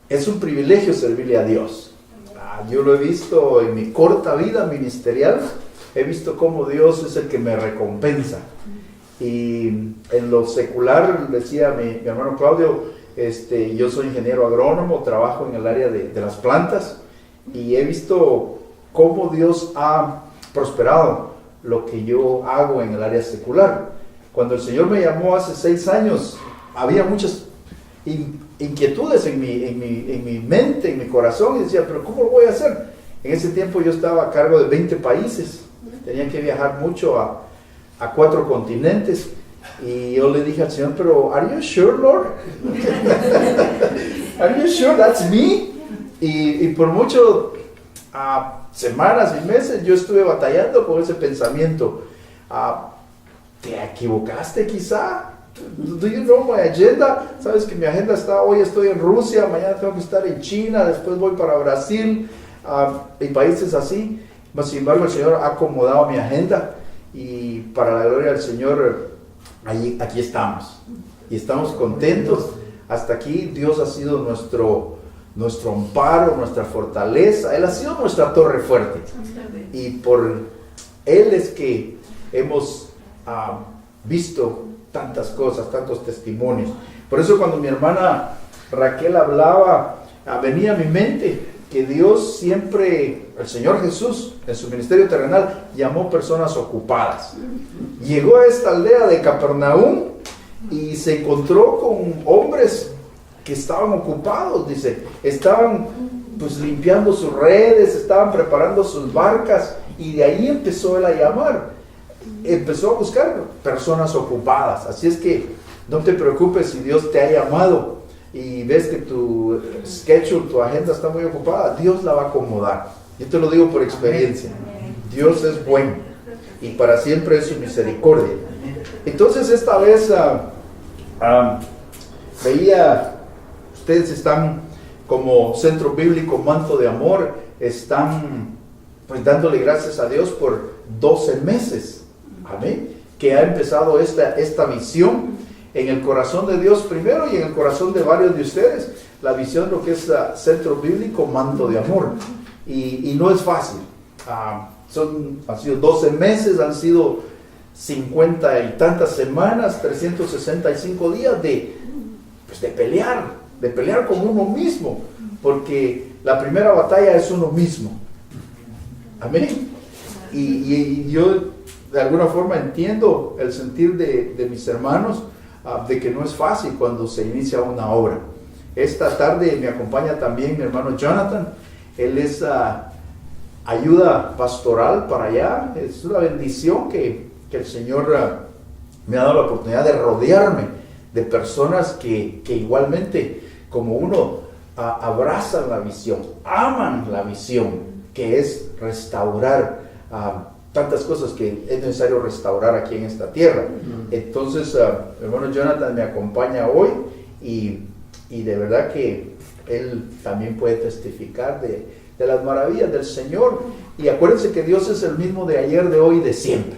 es un privilegio servirle a Dios. Yo lo he visto en mi corta vida ministerial, he visto cómo Dios es el que me recompensa. Y en lo secular, decía mi hermano Claudio, yo soy ingeniero agrónomo, trabajo en el área de las plantas, y he visto cómo Dios ha prosperado lo que yo hago en el área secular. Cuando el Señor me llamó hace 6 años, había muchas inquietudes en mi mente, en mi corazón, y decía, pero ¿cómo lo voy a hacer? En ese tiempo yo estaba a cargo de 20 países, tenía que viajar mucho a 4 continentes, y yo le dije al Señor, pero ¿are you sure, Lord? ¿Are you sure that's me? Y por mucho semanas y meses yo estuve batallando con ese pensamiento. ¿Te equivocaste quizá? Do you know my agenda? Sabes que mi agenda está, hoy estoy en Rusia, mañana tengo que estar en China, después voy para Brasil, y países así. Mas, sin embargo, el Señor ha acomodado mi agenda, y para la gloria del Señor, aquí estamos. Y estamos contentos. Hasta aquí Dios ha sido nuestro amparo, nuestra fortaleza. Él ha sido nuestra torre fuerte. Y por Él es que hemos visto tantas cosas, tantos testimonios. Por eso cuando mi hermana Raquel hablaba, venía a mi mente que Dios siempre, el Señor Jesús, en su ministerio terrenal, llamó personas ocupadas. Llegó a esta aldea de Capernaum y se encontró con hombres que estaban ocupados, dice, estaban pues limpiando sus redes, estaban preparando sus barcas, y de ahí empezó él a llamar, empezó a buscar personas ocupadas. Así es que no te preocupes si Dios te ha llamado y ves que tu schedule, tu agenda está muy ocupada, Dios la va a acomodar. Yo te lo digo por experiencia. Dios es bueno y para siempre es su misericordia. Entonces esta vez veía, ustedes están como Centro Bíblico Manto de Amor, están pues dándole gracias a Dios por 12 meses, amén, que ha empezado esta visión en el corazón de Dios primero y en el corazón de varios de ustedes, la visión de lo que es Centro Bíblico Manto de Amor, y no es fácil. Han sido 12 meses, han sido 50 y tantas semanas, 365 días de pelear con uno mismo, porque la primera batalla es uno mismo, amén. Y yo de alguna forma entiendo el sentir de mis hermanos, de que no es fácil cuando se inicia una obra. Esta tarde me acompaña también mi hermano Jonathan. Él es ayuda pastoral para allá. Es una bendición que el Señor me ha dado la oportunidad de rodearme de personas que igualmente como uno abrazan la visión, aman la visión, que es restaurar tantas cosas que es necesario restaurar aquí en esta tierra. Entonces, mi hermano Jonathan me acompaña hoy y de verdad que él también puede testificar de las maravillas del Señor. Y acuérdense que Dios es el mismo de ayer, de hoy y de siempre.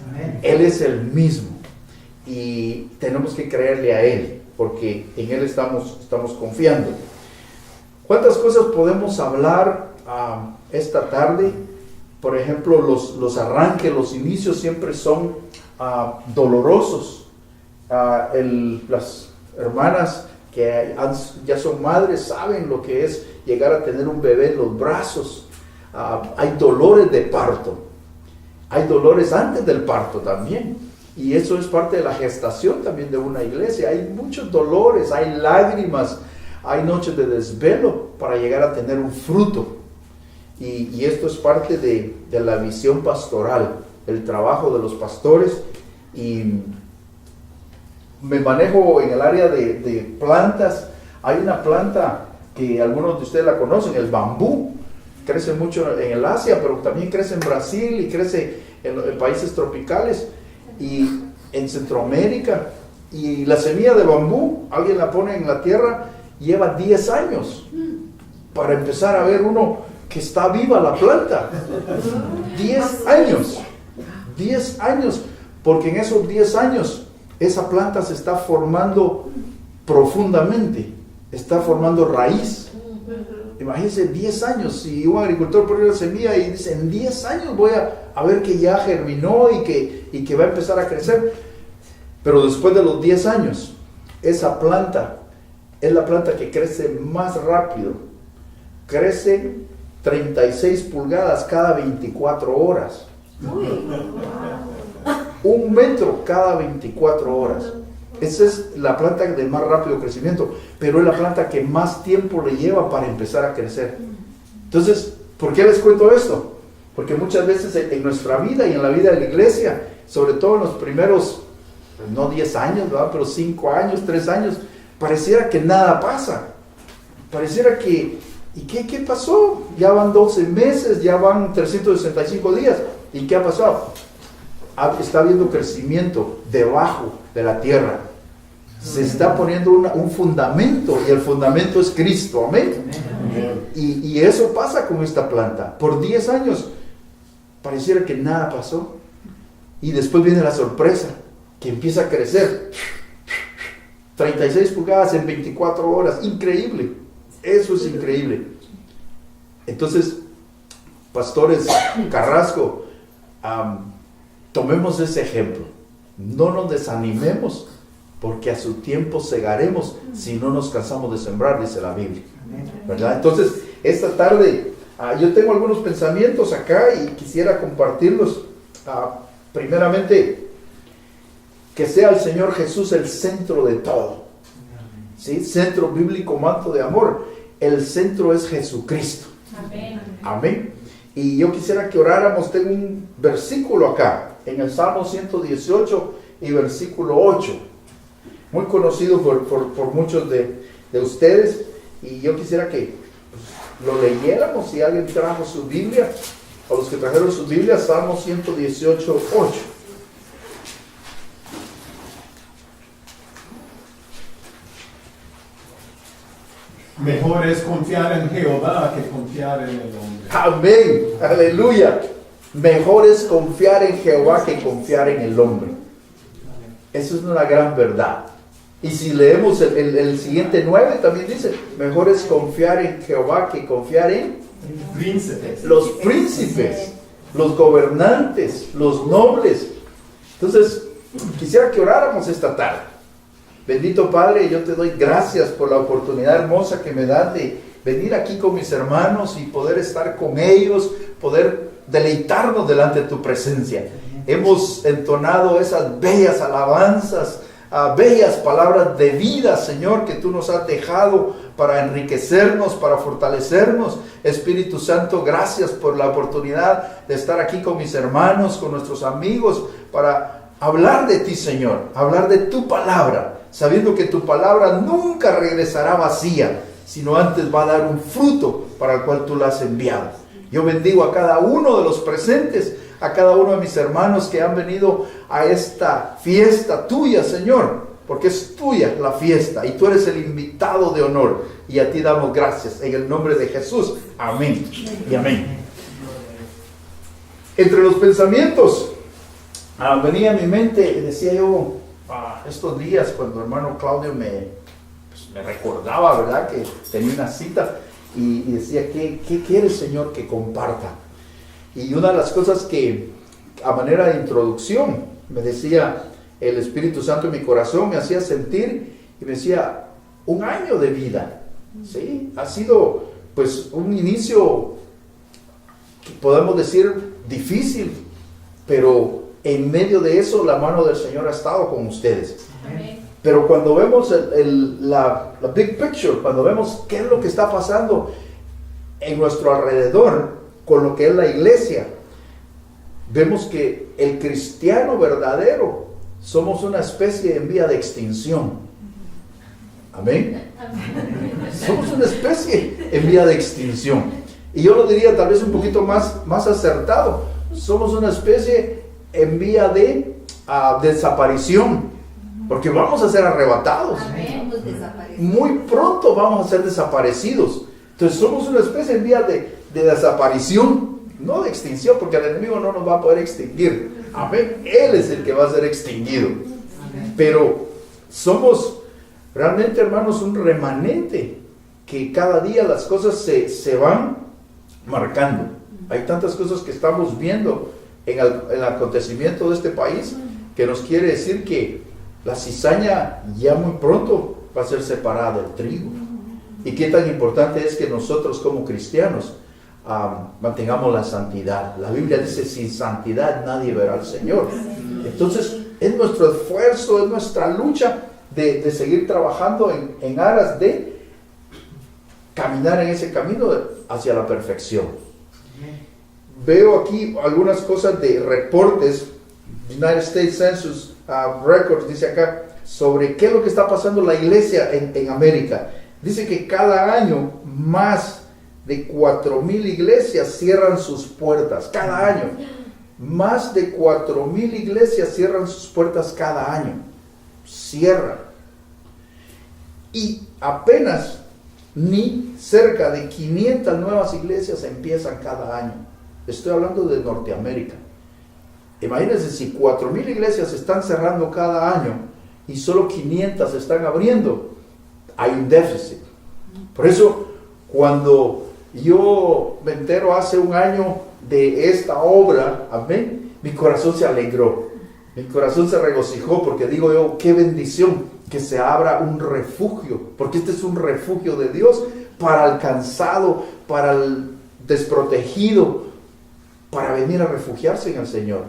Amén. Él es el mismo y tenemos que creerle a Él, porque en Él estamos confiando. ¿Cuántas cosas podemos hablar esta tarde? Por ejemplo, los arranques, los inicios siempre son dolorosos. Las hermanas que ya son madres saben lo que es llegar a tener un bebé en los brazos. Hay dolores de parto, hay dolores antes del parto también, y eso es parte de la gestación también de una iglesia. Hay muchos dolores, hay lágrimas, hay noches de desvelo para llegar a tener un fruto. Y esto es parte de la visión pastoral, el trabajo de los pastores. Y me manejo en el área de plantas. Hay una planta que algunos de ustedes la conocen, el bambú. Crece mucho en el Asia, pero también crece en Brasil y crece en países tropicales y en Centroamérica. Y la semilla de bambú, alguien la pone en la tierra, lleva 10 años para empezar a ver uno que está viva la planta. 10 años. 10 años. Porque en esos 10 años esa planta se está formando profundamente. está formando raíz. Imagínense 10 años, si un agricultor pone una semilla y dice, en 10 años voy a ver que ya germinó y que va a empezar a crecer. Pero después de los 10 años, esa planta es la planta que crece más rápido. Crece 36 pulgadas cada 24 horas. 1 metro cada 24 horas. Esa es la planta de más rápido crecimiento, pero es la planta que más tiempo le lleva para empezar a crecer. Entonces, ¿por qué les cuento esto? Porque muchas veces en nuestra vida y en la vida de la iglesia, sobre todo en los primeros, no 10 años, ¿verdad? Pero 5 años, 3 años, pareciera que nada pasa. Pareciera que, ¿y qué pasó? Ya van 12 meses, ya van 365 días. ¿Y qué ha pasado? Está habiendo crecimiento debajo de la tierra. Se está poniendo un fundamento, y el fundamento es Cristo. Amén. Y eso pasa con esta planta. Por 10 años pareciera que nada pasó, y después viene la sorpresa, que empieza a crecer 36 pulgadas en 24 horas. Increíble. Eso es increíble. Entonces, pastores Carrasco, tomemos ese ejemplo. No nos desanimemos, porque a su tiempo segaremos si no nos cansamos de sembrar, dice la Biblia, ¿verdad? Entonces, esta tarde yo tengo algunos pensamientos acá y quisiera compartirlos. Primeramente, que sea el Señor Jesús el centro de todo, ¿sí? Centro bíblico, manto de amor. El centro es Jesucristo. Amén. Amén. Y yo quisiera que oráramos. Tengo un versículo acá, en el Salmo 118 y versículo 8, muy conocido por muchos de ustedes, y yo quisiera que lo leyéramos. Si alguien trajo su Biblia, o los que trajeron su Biblia, Salmo 118, 8. Mejor es confiar en Jehová que confiar en el hombre. Amén, aleluya. Mejor es confiar en Jehová que confiar en el hombre. Eso es una gran verdad. Y si leemos el siguiente 9, también dice, mejor es confiar en Jehová que confiar en príncipes. Los príncipes, los gobernantes, los nobles. Entonces, quisiera que oráramos esta tarde. Bendito Padre, yo te doy gracias por la oportunidad hermosa que me das de venir aquí con mis hermanos y poder estar con ellos, poder deleitarnos delante de tu presencia. Hemos entonado esas bellas alabanzas, bellas palabras de vida, Señor, que tú nos has dejado para enriquecernos, para fortalecernos. Espíritu Santo, gracias por la oportunidad de estar aquí con mis hermanos, con nuestros amigos, para hablar de ti, Señor, hablar de tu palabra, sabiendo que tu palabra nunca regresará vacía, sino antes va a dar un fruto para el cual tú la has enviado. Yo bendigo a cada uno de los presentes, a cada uno de mis hermanos que han venido a esta fiesta tuya, Señor, porque es tuya la fiesta y tú eres el invitado de honor, y a ti damos gracias en el nombre de Jesús. Amén y amén. Entre los pensamientos venía a mi mente, decía yo, estos días cuando hermano Claudio me recordaba, ¿verdad?, que tenía una cita y decía, ¿qué quiere el Señor que comparta? Y una de las cosas que, a manera de introducción, me decía el Espíritu Santo en mi corazón, me hacía sentir y me decía, 1 año de vida, ¿sí? Ha sido pues un inicio, podemos decir, difícil, pero en medio de eso la mano del Señor ha estado con ustedes. Amén. Pero cuando vemos la big picture, cuando vemos qué es lo que está pasando en nuestro alrededor con lo que es la iglesia, vemos que el cristiano verdadero somos una especie en vía de extinción. Amén. Somos una especie en vía de extinción. Y yo lo diría tal vez un poquito más acertado. Somos una especie en vía de desaparición. Porque vamos a ser arrebatados. Amén. Muy pronto vamos a ser desaparecidos. Entonces somos una especie en vía de desaparición, no de extinción, porque el enemigo no nos va a poder extinguir. Amén. Él es el que va a ser extinguido. Amén. Pero somos realmente, hermanos, un remanente que cada día las cosas se van marcando. Hay tantas cosas que estamos viendo en el acontecimiento de este país que nos quiere decir que la cizaña ya muy pronto va a ser separada del trigo. Y qué tan importante es que nosotros como cristianos mantengamos la santidad. La Biblia dice, sin santidad nadie verá al Señor. Entonces es nuestro esfuerzo, es nuestra lucha de seguir trabajando en aras de caminar en ese camino hacia la perfección. Veo aquí algunas cosas de reportes, United States Census Records, dice acá, sobre qué es lo que está pasando en la iglesia en América. Dice que cada año más de 4,000 iglesias cierran sus puertas, cada año. Más de 4,000 iglesias cierran sus puertas cada año. Cierran. Y apenas ni cerca de 500 nuevas iglesias empiezan cada año. Estoy hablando de Norteamérica. Imagínense, si 4,000 iglesias están cerrando cada año y solo 500 están abriendo, hay un déficit. Por eso, cuando yo me entero hace un año de esta obra, amén, mi corazón se alegró, mi corazón se regocijó, porque digo yo, qué bendición que se abra un refugio, porque este es un refugio de Dios para el cansado, para el desprotegido, para venir a refugiarse en el Señor.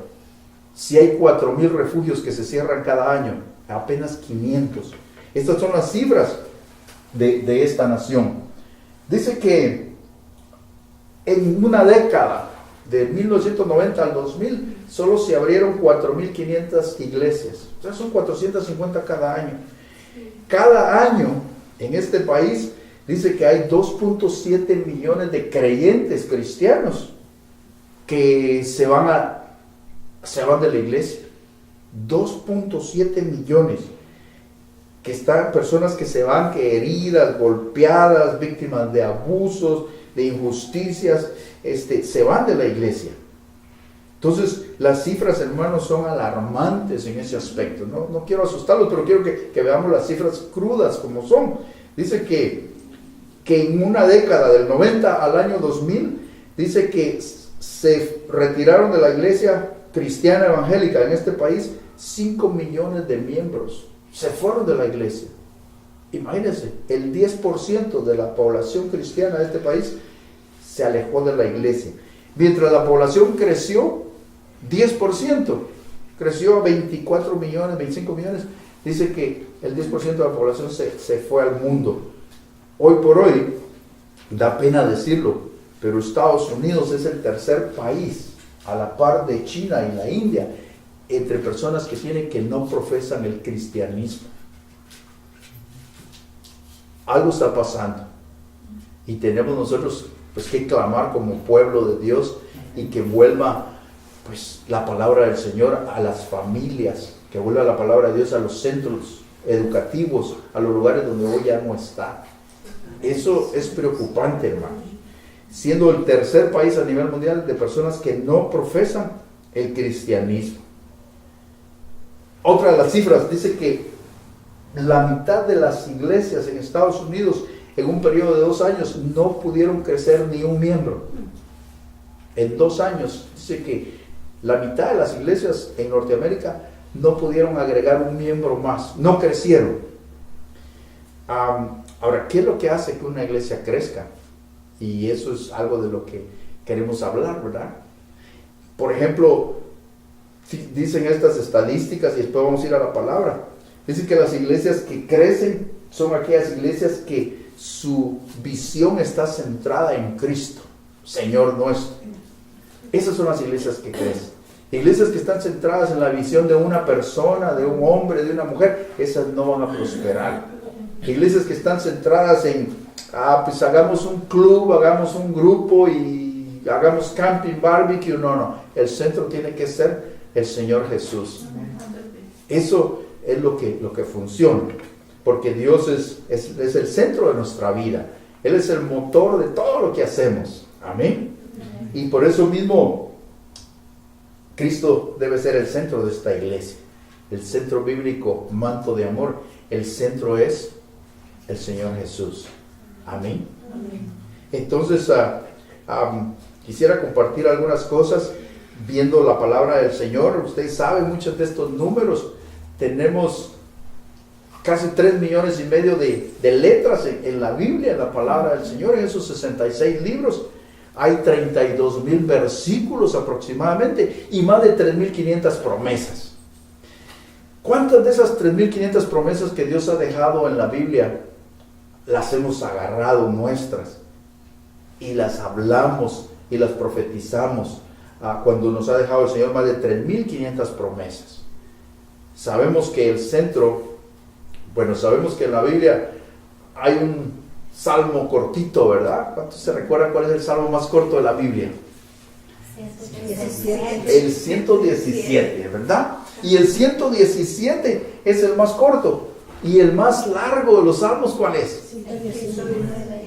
Si hay 4,000 refugios que se cierran cada año, apenas 500. Estas son las cifras de esta nación. Dice que en una década, de 1990 al 2000, solo se abrieron 4,500 iglesias. O sea, son 450 cada año. Cada año en este país dice que hay 2.7 millones de creyentes cristianos que se van de la iglesia. 2.7 millones. Que están personas que se van, que heridas, golpeadas, víctimas de abusos, de injusticias, se van de la iglesia. Entonces, las cifras, hermanos, son alarmantes en ese aspecto. No quiero asustarlos, pero quiero que veamos las cifras crudas como son. Dice que en una década, del 90 al año 2000, dice que se retiraron de la iglesia cristiana evangélica en este país 5 millones de miembros. Se fueron de la iglesia. Imagínense, el 10% de la población cristiana de este país se alejó de la iglesia. Mientras la población creció 10%, creció a 24 millones, 25 millones, dice que el 10% de la población se fue al mundo. Hoy por hoy, da pena decirlo, pero Estados Unidos es el tercer país, a la par de China y la India, entre personas que no profesan el cristianismo. Algo está pasando y tenemos nosotros que clamar como pueblo de Dios y que vuelva la palabra del Señor a las familias, que vuelva la palabra de Dios a los centros educativos, a los lugares donde hoy ya no está. Eso es preocupante, hermanos, siendo el tercer país a nivel mundial de personas que no profesan el cristianismo. Otra de las cifras dice que la mitad de las iglesias en Estados Unidos en un periodo de 2 años no pudieron crecer ni un miembro. En 2 años dice que la mitad de las iglesias en Norteamérica no pudieron agregar un miembro más, no crecieron. Ahora, ¿qué es lo que hace que una iglesia crezca? Y eso es algo de lo que queremos hablar, ¿verdad? Por ejemplo, dicen estas estadísticas, y después vamos a ir a la palabra. Dicen que las iglesias que crecen son aquellas iglesias que su visión está centrada en Cristo, Señor nuestro. Esas son las iglesias que crecen. Iglesias que están centradas en la visión de una persona, de un hombre, de una mujer, esas no van a prosperar. Iglesias que están centradas en, pues hagamos un club, hagamos un grupo y hagamos camping, barbecue. No. El centro tiene que ser el Señor Jesús. Eso es lo que funciona, porque Dios es el centro de nuestra vida. Él es el motor de todo lo que hacemos. Amén. Y por eso mismo Cristo debe ser el centro de esta iglesia, el centro bíblico, manto de amor. El centro es el Señor Jesús. Amén. Entonces, quisiera compartir algunas cosas viendo la palabra del Señor. Usted sabe muchos de estos números. Tenemos casi 3,5 millones de letras en la Biblia, en la palabra del Señor, en esos 66 libros. Hay 32,000 versículos aproximadamente y más de 3,500 promesas. ¿Cuántas de esas 3,500 promesas que Dios ha dejado en la Biblia las hemos agarrado nuestras y las hablamos y las profetizamos? Cuando nos ha dejado el Señor más de 3,500 promesas. Sabemos que el centro, sabemos que en la Biblia hay un salmo cortito, ¿verdad? ¿Cuántos se recuerdan cuál es el salmo más corto de la Biblia? 117. El 117, ¿verdad? Y el 117 es el más corto. ¿Y el más largo de los salmos cuál es?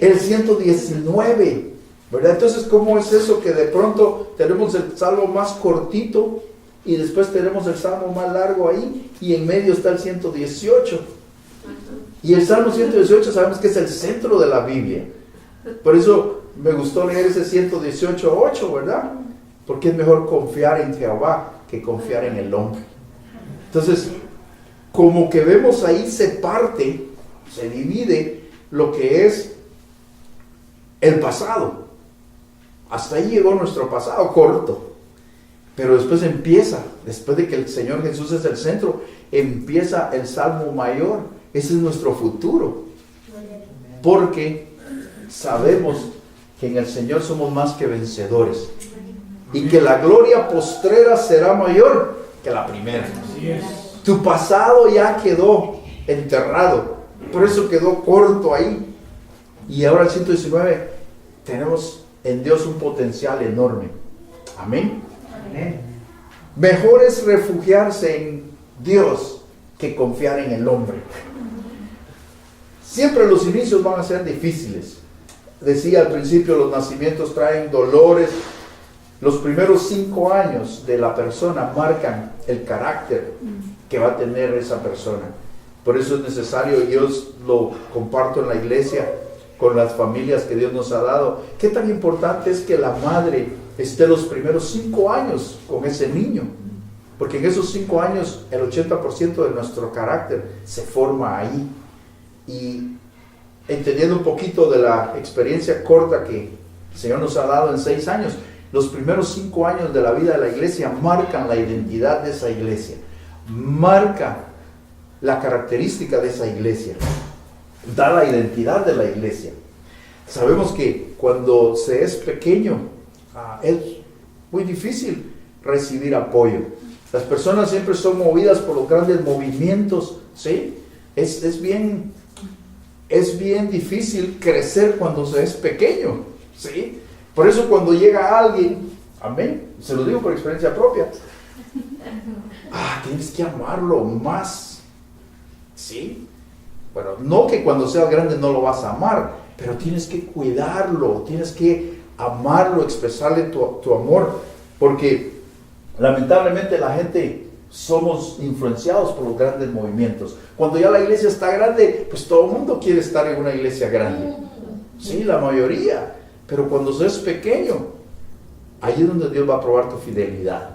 El 119, ¿verdad? Entonces, ¿cómo es eso que de pronto tenemos el salmo más cortito y después tenemos el salmo más largo ahí y en medio está el 118? Y el Salmo 118 sabemos que es el centro de la Biblia. Por eso me gustó leer ese 118:8, ¿verdad? Porque es mejor confiar en Jehová que confiar en el hombre. Entonces, como que vemos ahí se divide lo que es el pasado. Hasta ahí llegó nuestro pasado corto. Pero después después de que el Señor Jesús es el centro, empieza el Salmo mayor. Ese es nuestro futuro, porque sabemos que en el Señor somos más que vencedores y que la gloria postrera será mayor que la primera. Tu pasado ya quedó enterrado, por eso quedó corto ahí. Y ahora el 119, tenemos en Dios un potencial enorme. Amén. Mejor es refugiarse en Dios que confiar en el hombre. Siempre los inicios van a ser difíciles. Decía al principio, los nacimientos traen dolores. Los primeros 5 años de la persona marcan el carácter que va a tener esa persona. Por eso es necesario, y yo lo comparto en la iglesia, con las familias que Dios nos ha dado, qué tan importante es que la madre esté los primeros 5 años con ese niño. Porque en esos 5 años, el 80% de nuestro carácter se forma ahí. Y entendiendo un poquito de la experiencia corta que el Señor nos ha dado en 6 años, los primeros 5 años de la vida de la iglesia marcan la identidad de esa iglesia, marca la característica de esa iglesia, da la identidad de la iglesia. Sabemos que cuando se es pequeño, es muy difícil recibir apoyo. Las personas siempre son movidas por los grandes movimientos, ¿sí? Es bien difícil crecer cuando se es pequeño, ¿sí? Por eso cuando llega alguien, amén, se lo digo por experiencia propia, tienes que amarlo más, ¿sí? Bueno, no que cuando seas grande no lo vas a amar, pero tienes que cuidarlo, tienes que amarlo, expresarle tu amor, porque lamentablemente la gente somos influenciados por los grandes movimientos. Cuando ya la iglesia está grande, pues todo el mundo quiere estar en una iglesia grande. Sí, la mayoría. Pero cuando sos pequeño, ahí es donde Dios va a probar tu fidelidad.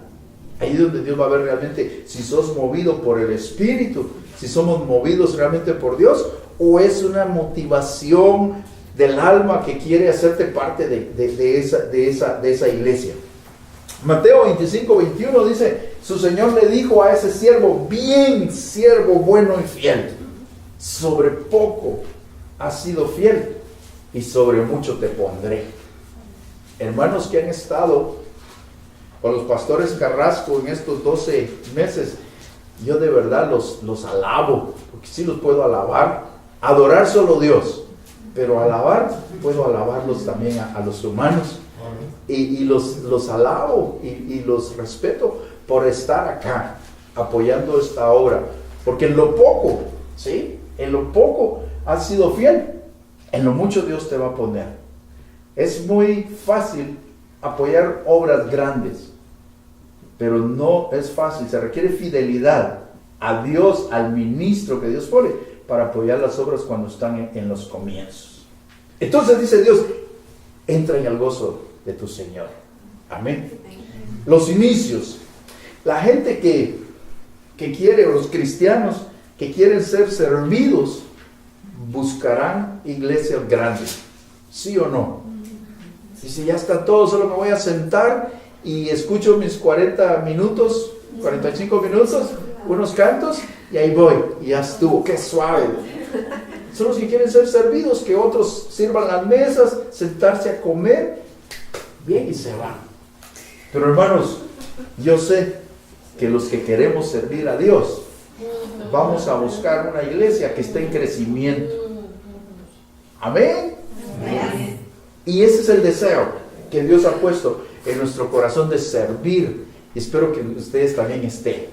Ahí es donde Dios va a ver realmente si sos movido por el Espíritu, si somos movidos realmente por Dios, o es una motivación del alma que quiere hacerte parte de esa iglesia. Mateo 25:21 dice, su Señor le dijo a ese siervo, bien siervo bueno y fiel, sobre poco has sido fiel y sobre mucho te pondré. Hermanos que han estado con los pastores Carrasco en estos 12 meses, yo de verdad los alabo, porque sí los puedo alabar. Adorar solo Dios, pero alabar, puedo alabarlos también a los humanos. Y los alabo y los respeto por estar acá apoyando esta obra, porque en lo poco, ¿sí? En lo poco has sido fiel, en lo mucho Dios te va a poner. Es muy fácil apoyar obras grandes, pero no es fácil, se requiere fidelidad a Dios, al ministro que Dios pone, para apoyar las obras cuando están en los comienzos. Entonces dice Dios, entra en el gozo de tu Señor. Amén. Los inicios. La gente que quiere, o los cristianos que quieren ser servidos, buscarán iglesias grandes. ¿Sí o no? Dice, ya está todo, solo me voy a sentar y escucho mis 40 minutos, 45 minutos, unos cantos, y ahí voy, y ya estuvo, qué suave. Son los que quieren ser servidos, que otros sirvan las mesas, sentarse a comer, bien, y se van. Pero hermanos, yo sé que los que queremos servir a Dios, vamos a buscar una iglesia que esté en crecimiento. Amén. Amén. Y ese es el deseo que Dios ha puesto en nuestro corazón de servir. Y espero que ustedes también estén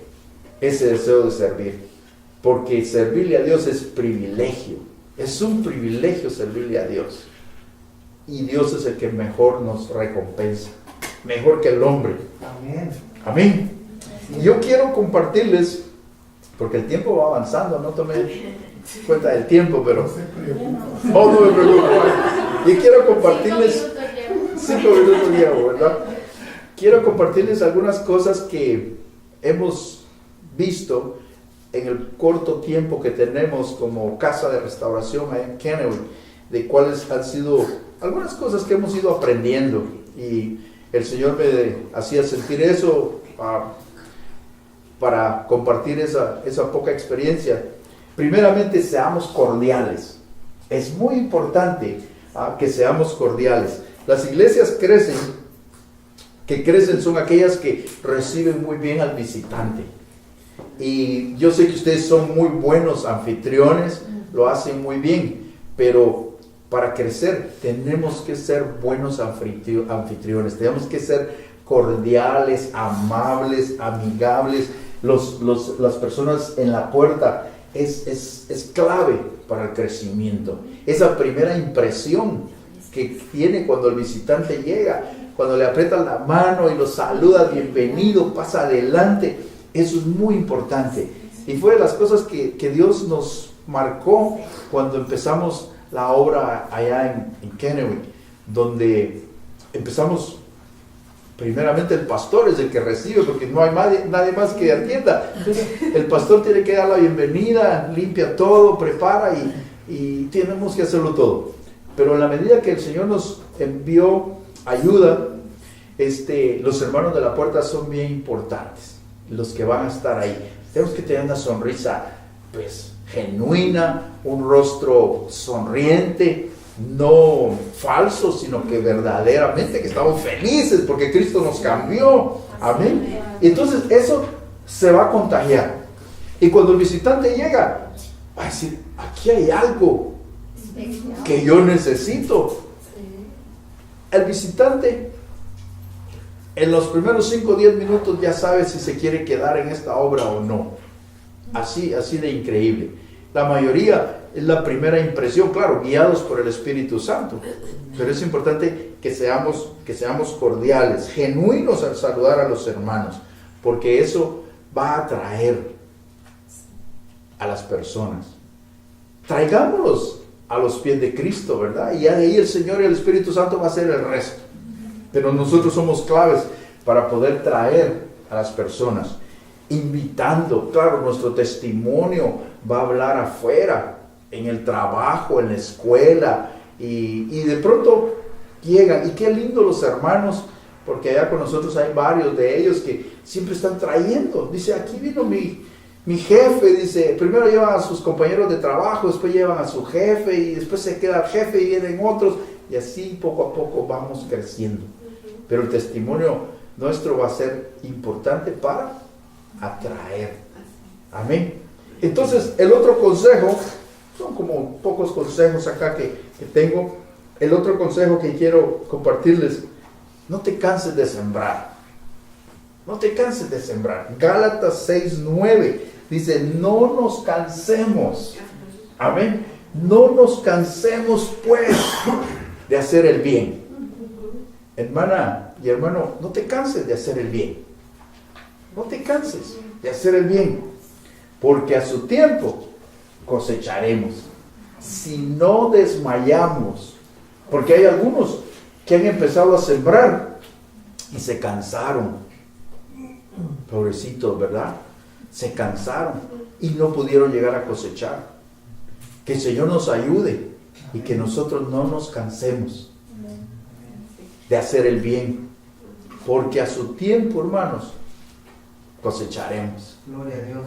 ese deseo de servir. Porque servirle a Dios es privilegio. Es un privilegio servirle a Dios. Y Dios es el que mejor nos recompensa. Mejor que el hombre. Amén. Amén. Y yo quiero compartirles, porque el tiempo va avanzando, no tomé cuenta del tiempo, pero... Oh, no me preocupo. Yo quiero compartirles... 5 minutos llevo, ¿verdad? Quiero compartirles algunas cosas que hemos visto en el corto tiempo que tenemos como casa de restauración ahí en Kennewick, de cuáles han sido algunas cosas que hemos ido aprendiendo, y el Señor me hacía sentir eso para compartir esa poca experiencia. Primeramente, seamos cordiales. Es muy importante que seamos cordiales. Las iglesias que crecen son aquellas que reciben muy bien al visitante. Y yo sé que ustedes son muy buenos anfitriones, lo hacen muy bien, pero para crecer tenemos que ser buenos anfitriones, tenemos que ser cordiales, amables, amigables. Las personas en la puerta es clave para el crecimiento. Esa primera impresión que tiene cuando el visitante llega, cuando le aprietan la mano y lo saluda, bienvenido, pasa adelante, eso es muy importante. Y fue de las cosas que Dios nos marcó cuando empezamos la obra allá en Kennewick, donde empezamos, primeramente el pastor es el que recibe, porque no hay nadie más que atienda. Entonces, el pastor tiene que dar la bienvenida, limpia todo, prepara y tenemos que hacerlo todo. Pero en la medida que el Señor nos envió ayuda, los hermanos de la puerta son bien importantes, los que van a estar ahí. Tenemos que tener una sonrisa, pues, genuina, un rostro sonriente, no falso, sino que verdaderamente que estamos felices porque Cristo nos cambió. Amén. Y entonces eso se va a contagiar. Y cuando el visitante llega, va a decir, aquí hay algo que yo necesito. El visitante en los primeros 5 o 10 minutos ya sabe si se quiere quedar en esta obra o no. Así de increíble. La mayoría es la primera impresión, claro, guiados por el Espíritu Santo. Pero es importante que seamos cordiales, genuinos al saludar a los hermanos, porque eso va a atraer a las personas. Traigámoslos a los pies de Cristo, ¿verdad? Y ya de ahí el Señor y el Espíritu Santo va a hacer el resto. Pero nosotros somos claves para poder traer a las personas, invitando. Claro, nuestro testimonio va a hablar afuera, en el trabajo, en la escuela, y de pronto llegan. Y qué lindo los hermanos, porque allá con nosotros hay varios de ellos que siempre están trayendo. Dice, aquí vino mi jefe, dice, primero llevan a sus compañeros de trabajo, después llevan a su jefe, y después se queda el jefe y vienen otros, y así poco a poco vamos creciendo. Pero el testimonio nuestro va a ser importante para atraer. Amén. Entonces, el otro consejo, son como pocos consejos acá que tengo. El otro consejo que quiero compartirles, no te canses de sembrar. No te canses de sembrar. Gálatas 6:9 dice, no nos cansemos. Amén. No nos cansemos pues de hacer el bien. Hermana y hermano, no te canses de hacer el bien. No te canses de hacer el bien. Porque a su tiempo cosecharemos. Si no desmayamos, porque hay algunos que han empezado a sembrar y se cansaron. Pobrecitos, ¿verdad? Se cansaron y no pudieron llegar a cosechar. Que el Señor nos ayude y que nosotros no nos cansemos de hacer el bien, porque a su tiempo, hermanos, cosecharemos. Gloria a Dios.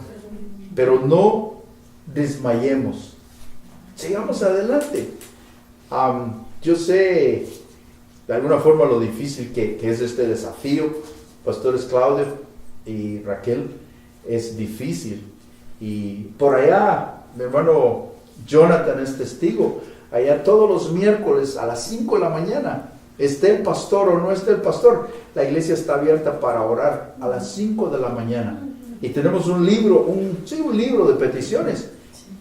Pero no desmayemos. Sigamos adelante. Yo sé de alguna forma lo difícil que es este desafío. Pastores Claudio y Raquel, es difícil. Y por allá, mi hermano Jonathan es testigo. Allá todos los miércoles a las 5 de la mañana, esté el pastor o no esté el pastor, la iglesia está abierta para orar a las 5 de la mañana. Y tenemos un libro, un libro de peticiones.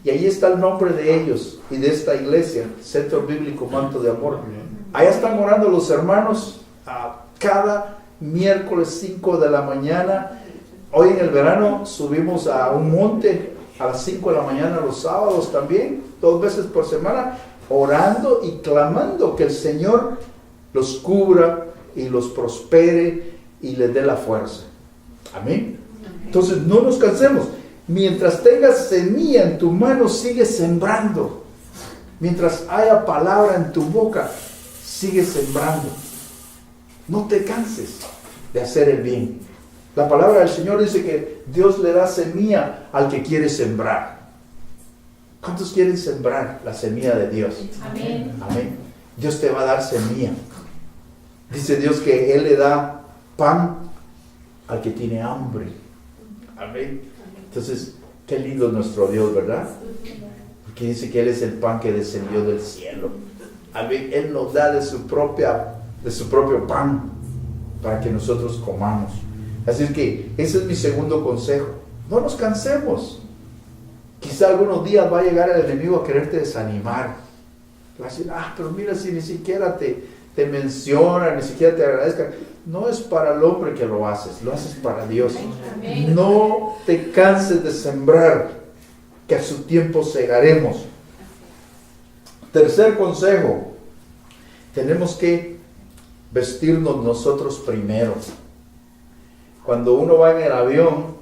Y ahí está el nombre de ellos y de esta iglesia, Centro Bíblico Manto de Amor. Allá están orando los hermanos cada miércoles 5 de la mañana. Hoy en el verano subimos a un monte a las 5 de la mañana los sábados también, 2 veces por semana, orando y clamando que el Señor los cubra y los prospere y les dé la fuerza. Amén. Entonces no nos cansemos. Mientras tengas semilla en tu mano, sigue sembrando. Mientras haya palabra en tu boca, sigue sembrando. No te canses de hacer el bien. La palabra del Señor dice que Dios le da semilla al que quiere sembrar. ¿Cuántos quieren sembrar la semilla de Dios? Amén. Amén. Dios te va a dar semilla. Dice Dios que Él le da pan al que tiene hambre. Amén. Entonces, qué lindo es nuestro Dios, ¿verdad? Porque dice que Él es el pan que descendió del cielo. Amén. Él nos da de su propio pan para que nosotros comamos. Así es que ese es mi segundo consejo. No nos cansemos. Quizá algunos días va a llegar el enemigo a quererte desanimar. Va a decir, pero mira, si ni siquiera te menciona, ni siquiera te agradezca. No es para el hombre que lo haces para Dios. Amén. No te canses de sembrar, que a su tiempo segaremos. Tercer consejo, tenemos que vestirnos nosotros primero. Cuando uno va en el avión,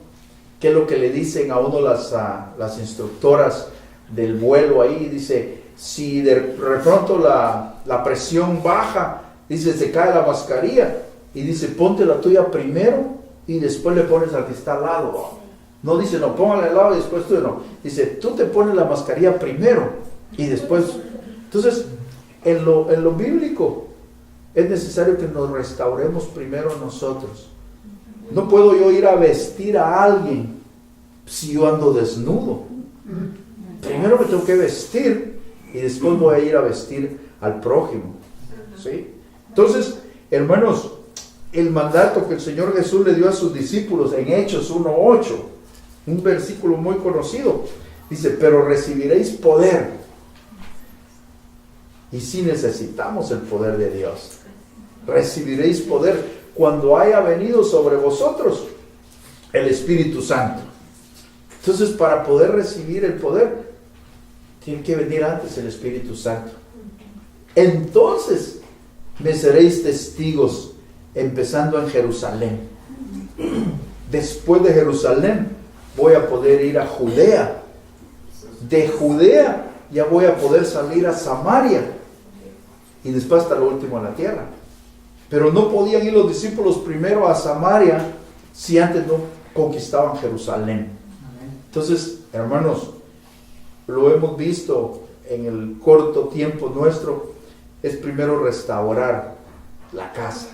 ¿qué es lo que le dicen a uno las instructoras del vuelo ahí? Dice, si de pronto la presión baja, dice, se cae la mascarilla. Y dice, ponte la tuya primero y después le pones al que está al lado. No dice, no, póngale al lado y después tú no. Dice, tú te pones la mascarilla primero y después. Entonces, en lo bíblico, es necesario que nos restauremos primero nosotros. No puedo yo ir a vestir a alguien si yo ando desnudo. Primero me tengo que vestir y después voy a ir a vestir al prójimo. ¿Sí? Entonces, hermanos, el mandato que el Señor Jesús le dio a sus discípulos en Hechos 1:8, un versículo muy conocido, dice, pero recibiréis poder. Y sí necesitamos el poder de Dios. Recibiréis poder cuando haya venido sobre vosotros el Espíritu Santo. Entonces, para poder recibir el poder, tiene que venir antes el Espíritu Santo. Entonces, me seréis testigos, empezando en Jerusalén. Después de Jerusalén, voy a poder ir a Judea. De Judea, ya voy a poder salir a Samaria. Y después hasta lo último a la tierra. Pero no podían ir los discípulos primero a Samaria si antes no conquistaban Jerusalén. Entonces, hermanos, lo hemos visto en el corto tiempo nuestro, es primero restaurar la casa,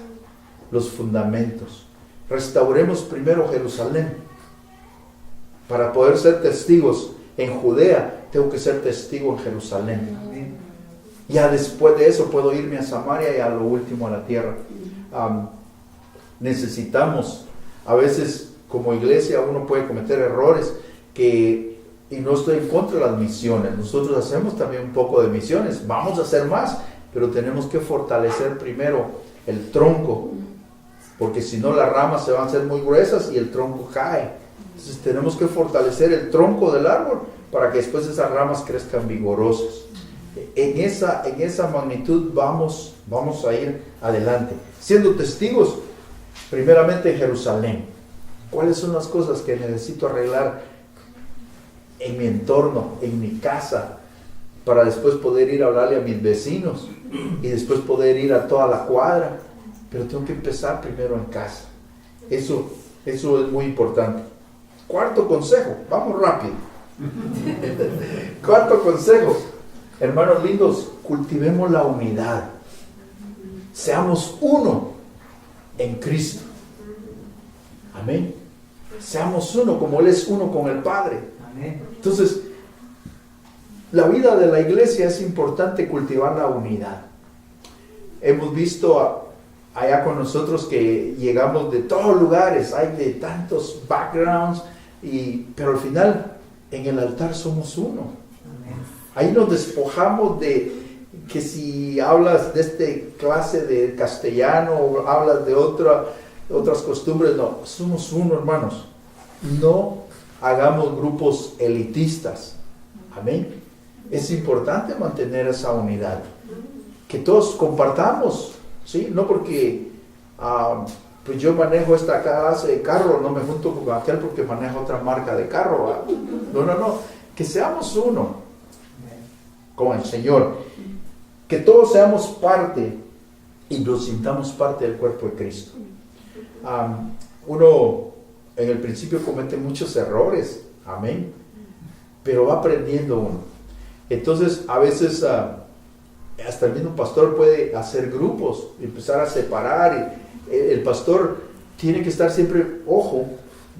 los fundamentos. Restauremos primero Jerusalén. Para poder ser testigos en Judea, tengo que ser testigo en Jerusalén. Ya después de eso puedo irme a Samaria y a lo último a la tierra. Necesitamos, a veces como iglesia uno puede cometer errores y no estoy en contra de las misiones. Nosotros hacemos también un poco de misiones, vamos a hacer más, pero tenemos que fortalecer primero el tronco, porque si no las ramas se van a hacer muy gruesas y el tronco cae. Entonces tenemos que fortalecer el tronco del árbol para que después esas ramas crezcan vigorosas. En esa magnitud vamos a ir adelante, siendo testigos primeramente en Jerusalén. ¿Cuáles son las cosas que necesito arreglar en mi entorno, en mi casa, para después poder ir a hablarle a mis vecinos y después poder ir a toda la cuadra? Pero tengo que empezar primero en casa. Eso es muy importante. Cuarto consejo, vamos rápido. Cuarto consejo, hermanos lindos, cultivemos la unidad. Seamos uno en Cristo. Amén. Seamos uno como Él es uno con el Padre. Amén. Entonces, la vida de la iglesia es importante cultivar la unidad. Hemos visto allá con nosotros que llegamos de todos lugares, hay de tantos backgrounds, pero al final en el altar somos uno. Amén. Ahí nos despojamos de que si hablas de esta clase de castellano o hablas de otras costumbres, no, somos uno, hermanos. No hagamos grupos elitistas. Amén. Es importante mantener esa unidad, que todos compartamos, ¿sí? No porque pues yo manejo esta clase de carro, no me junto con aquel porque maneja otra marca de carro, ¿verdad? No, que seamos uno con el Señor, que todos seamos parte y nos sintamos parte del cuerpo de Cristo. Uno en el principio comete muchos errores, amén, pero va aprendiendo uno. Entonces a veces hasta el mismo pastor puede hacer grupos, empezar a separar, y el pastor tiene que estar siempre, ojo,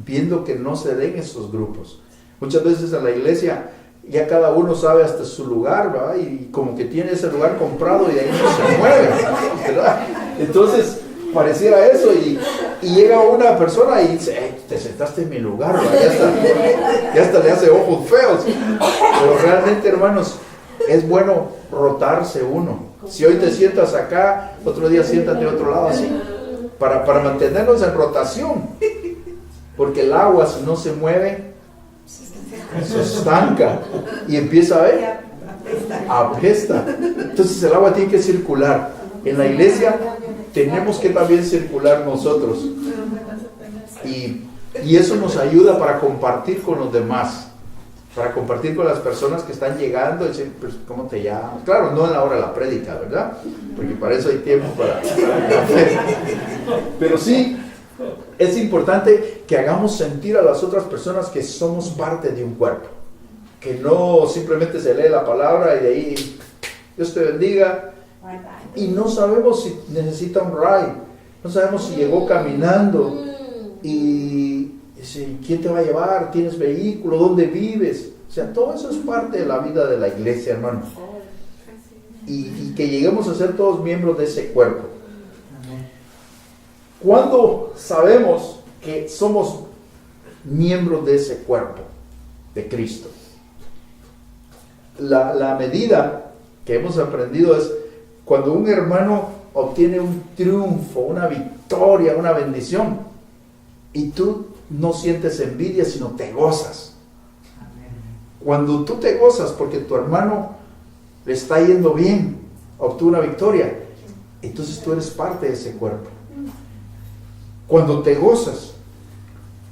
viendo que no se den esos grupos. Muchas veces en la iglesia ya cada uno sabe hasta su lugar, ¿verdad? Y como que tiene ese lugar comprado y de ahí no se mueve, ¿verdad? Entonces pareciera eso, y llega una persona y dice, te sentaste en mi lugar, ya hasta le hace ojos feos. Pero realmente, hermanos, es bueno rotarse uno. Si hoy te sientas acá, otro día siéntate a otro lado, así, para mantenernos en rotación, porque el agua, si no se mueve, se estanca y empieza a apesta. Entonces el agua tiene que circular. En la iglesia tenemos que también circular nosotros, y eso nos ayuda para compartir con los demás, para compartir con las personas que están llegando y decir, pues, ¿cómo te llamas? Claro, no en la hora de la prédica, ¿verdad? Porque para eso hay tiempo para el café. Pero sí, es importante que hagamos sentir a las otras personas que somos parte de un cuerpo, que no simplemente se lee la palabra y de ahí Dios te bendiga, y no sabemos si necesita un ride, no sabemos si llegó caminando, y ¿quién te va a llevar? ¿Tienes vehículo? ¿Dónde vives? O sea, todo eso es parte de la vida de la iglesia, hermano, y que lleguemos a ser todos miembros de ese cuerpo. ¿Cuándo sabemos que somos miembros de ese cuerpo de Cristo? La medida que hemos aprendido es cuando un hermano obtiene un triunfo, una victoria, una bendición, y tú no sientes envidia, sino te gozas. Cuando tú te gozas porque tu hermano le está yendo bien, obtuvo una victoria, entonces tú eres parte de ese cuerpo. Cuando te gozas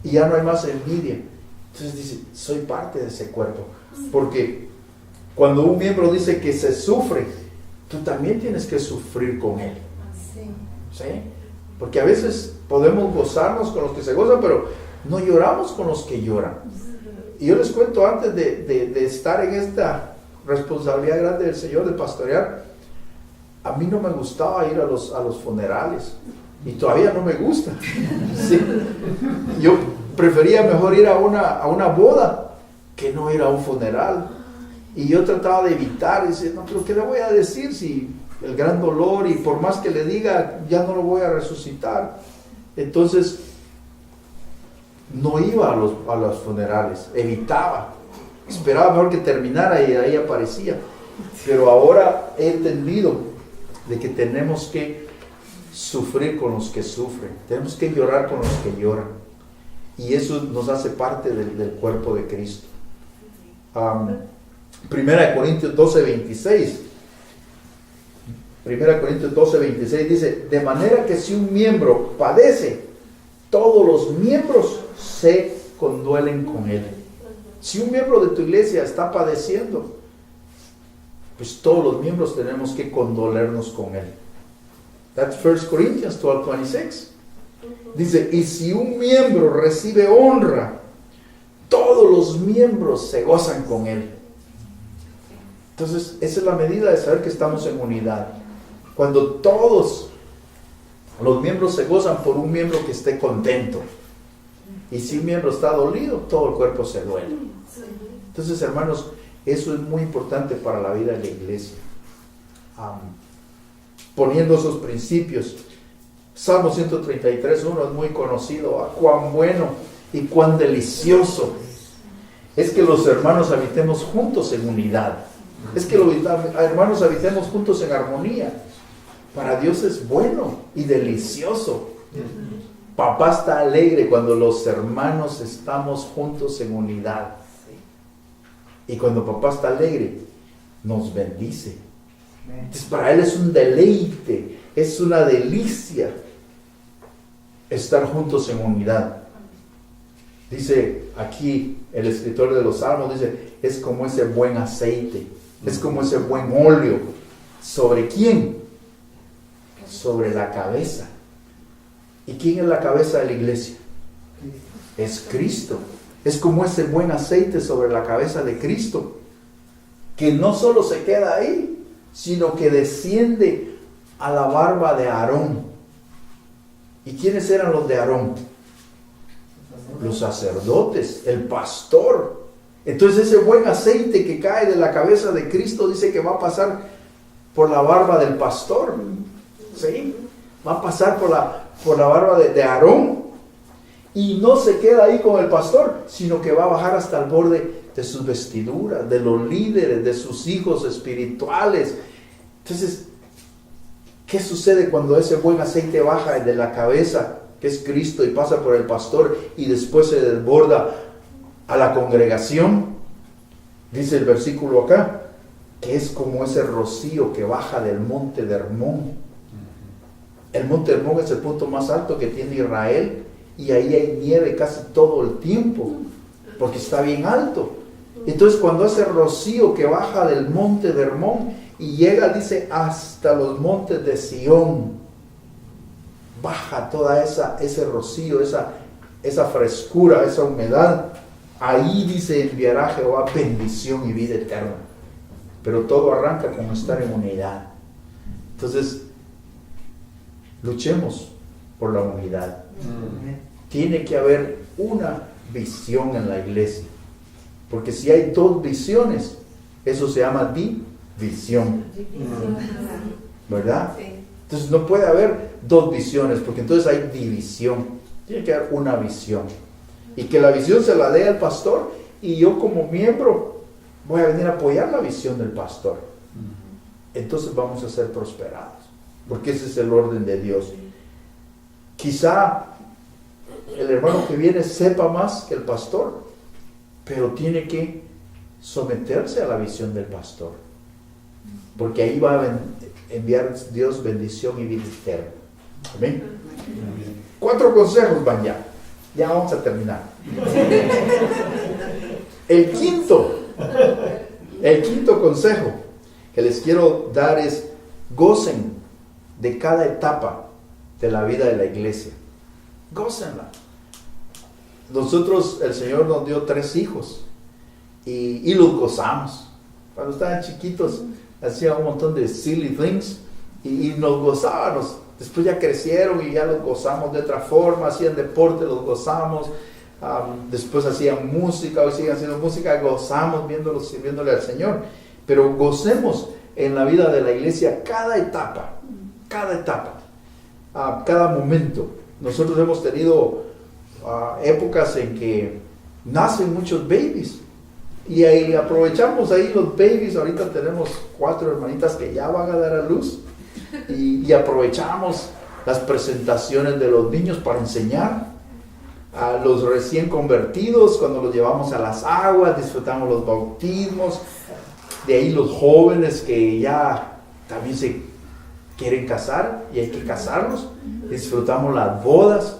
y ya no hay más envidia, entonces dices, soy parte de ese cuerpo. Porque cuando un miembro dice que se sufre, tú también tienes que sufrir con él. ¿Sí? Porque a veces podemos gozarnos con los que se gozan, pero no lloramos con los que lloran. Y yo les cuento, antes de estar en esta responsabilidad grande del Señor de pastorear, a mí no me gustaba ir a los funerales. Y todavía no me gusta. Sí. Yo prefería mejor ir a una boda que no ir a un funeral. Y yo trataba de evitar, y decir, no, pero ¿qué le voy a decir si el gran dolor, y por más que le diga, ya no lo voy a resucitar? Entonces, no iba a los funerales, evitaba, esperaba mejor que terminara y ahí aparecía. Pero ahora he entendido de que tenemos que sufrir con los que sufren, tenemos que llorar con los que lloran, y eso nos hace parte del cuerpo de Cristo. Primera de Corintios 12:26. Primera de Corintios 12:26 dice, de manera que si un miembro padece, todos los miembros se conduelen con él. Si un miembro de tu iglesia está padeciendo, pues todos los miembros tenemos que condolernos con él. That's 1 Corinthians 12:26. Dice, y si un miembro recibe honra, todos los miembros se gozan con él. Entonces, esa es la medida de saber que estamos en unidad. Cuando todos los miembros se gozan por un miembro que esté contento. Y si un miembro está dolido, todo el cuerpo se duele. Entonces, hermanos, eso es muy importante para la vida de la iglesia. Poniendo esos principios. Salmo 133:1 es muy conocido. Cuán bueno y cuán delicioso es que los hermanos habitemos juntos en unidad. Es que los hermanos habitemos juntos en armonía. Para Dios es bueno y delicioso. Papá está alegre cuando los hermanos estamos juntos en unidad. Y cuando papá está alegre, nos bendice. Entonces para él es un deleite, es una delicia estar juntos en unidad. Dice aquí el escritor de los Salmos, dice, es como ese buen aceite, es como ese buen óleo. ¿Sobre quién? Sobre la cabeza. ¿Y quién es la cabeza de la iglesia? Es Cristo. Es como ese buen aceite sobre la cabeza de Cristo, que no solo se queda ahí, sino que desciende a la barba de Aarón. ¿Y quiénes eran los de Aarón? Los sacerdotes, el pastor. Entonces ese buen aceite que cae de la cabeza de Cristo dice que va a pasar por la barba del pastor. ¿Sí? Va a pasar por la barba de Aarón. Y no se queda ahí con el pastor, sino que va a bajar hasta el borde de sus vestiduras, de los líderes, de sus hijos espirituales. Entonces, ¿qué sucede cuando ese buen aceite baja de la cabeza, que es Cristo, y pasa por el pastor y después se desborda a la congregación? Dice el versículo acá, que es como ese rocío que baja del monte de Hermón. El monte de Hermón es el punto más alto que tiene Israel, y ahí hay nieve casi todo el tiempo, porque está bien alto. Entonces cuando ese rocío que baja del monte de Hermón y llega, dice, hasta los montes de Sión, baja toda ese rocío, esa frescura, esa humedad, ahí dice, enviará Jehová bendición y vida eterna. Pero todo arranca con estar en unidad. Entonces, luchemos por la unidad. Tiene que haber una visión en la iglesia, porque si hay dos visiones, eso se llama división, ¿verdad? Entonces no puede haber dos visiones, porque entonces hay división. Tiene que haber una visión, y que la visión se la dé al pastor, y yo como miembro voy a venir a apoyar la visión del pastor. Entonces vamos a ser prosperados, porque ese es el orden de Dios. Quizá el hermano que viene sepa más que el pastor, pero tiene que someterse a la visión del pastor, porque ahí va a enviar Dios bendición y vida eterna. Amén. 4 consejos van ya vamos a terminar. El quinto consejo que les quiero dar es: gocen de cada etapa de la vida de la iglesia. Gócenla. Nosotros, el Señor nos dio 3 hijos y los gozamos. Cuando estaban chiquitos hacían un montón de silly things y nos gozábamos. Después ya crecieron y ya los gozamos de otra forma, hacían deporte, los gozamos. Después hacían música, hoy siguen haciendo música, gozamos viéndolos, sirviéndole al Señor. Pero gocemos en la vida de la iglesia cada etapa, cada momento. Nosotros hemos tenido épocas en que nacen muchos babies y ahí aprovechamos ahí los babies. Ahorita tenemos 4 hermanitas que ya van a dar a luz y aprovechamos las presentaciones de los niños para enseñar. a los recién convertidos, cuando los llevamos a las aguas, disfrutamos los bautismos. De ahí los jóvenes que ya también se quieren casar y hay que casarlos. Disfrutamos las bodas.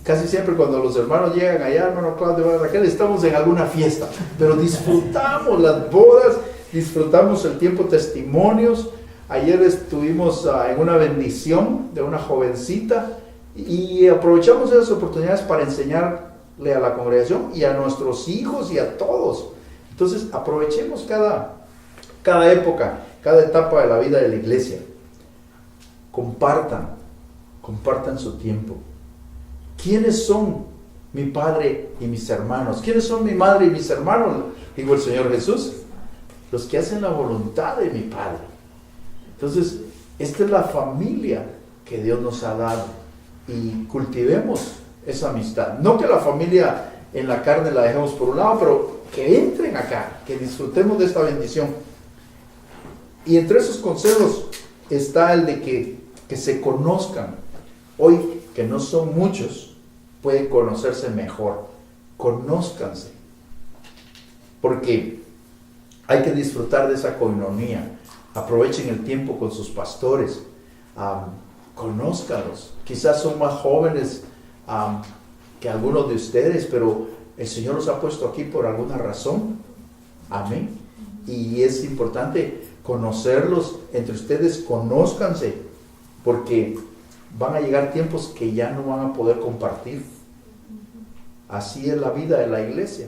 Casi siempre cuando los hermanos llegan allá, hermano Claudio, Raquel, estamos en alguna fiesta, pero disfrutamos las bodas, disfrutamos el tiempo testimonios. Ayer estuvimos en una bendición de una jovencita y aprovechamos esas oportunidades para enseñarle a la congregación y a nuestros hijos y a todos. Entonces aprovechemos cada época, cada etapa de la vida de la iglesia. Compartan su tiempo. ¿Quiénes son mi padre y mis hermanos? ¿Quiénes son mi madre y mis hermanos? Dijo el Señor Jesús. Los que hacen la voluntad de mi Padre. Entonces, esta es la familia que Dios nos ha dado. Y cultivemos esa amistad. No que la familia en la carne la dejemos por un lado, pero que entren acá, que disfrutemos de esta bendición. Y entre esos consejos está el de que se conozcan. Hoy, que no son muchos, pueden conocerse mejor. Conózcanse. Porque hay que disfrutar de esa coinonía. Aprovechen el tiempo con sus pastores. Conózcanlos. Quizás son más jóvenes que algunos de ustedes, pero el Señor los ha puesto aquí por alguna razón. Amén. Y es importante conocerlos entre ustedes. Conózcanse, porque van a llegar tiempos que ya no van a poder compartir. Así es la vida de la iglesia.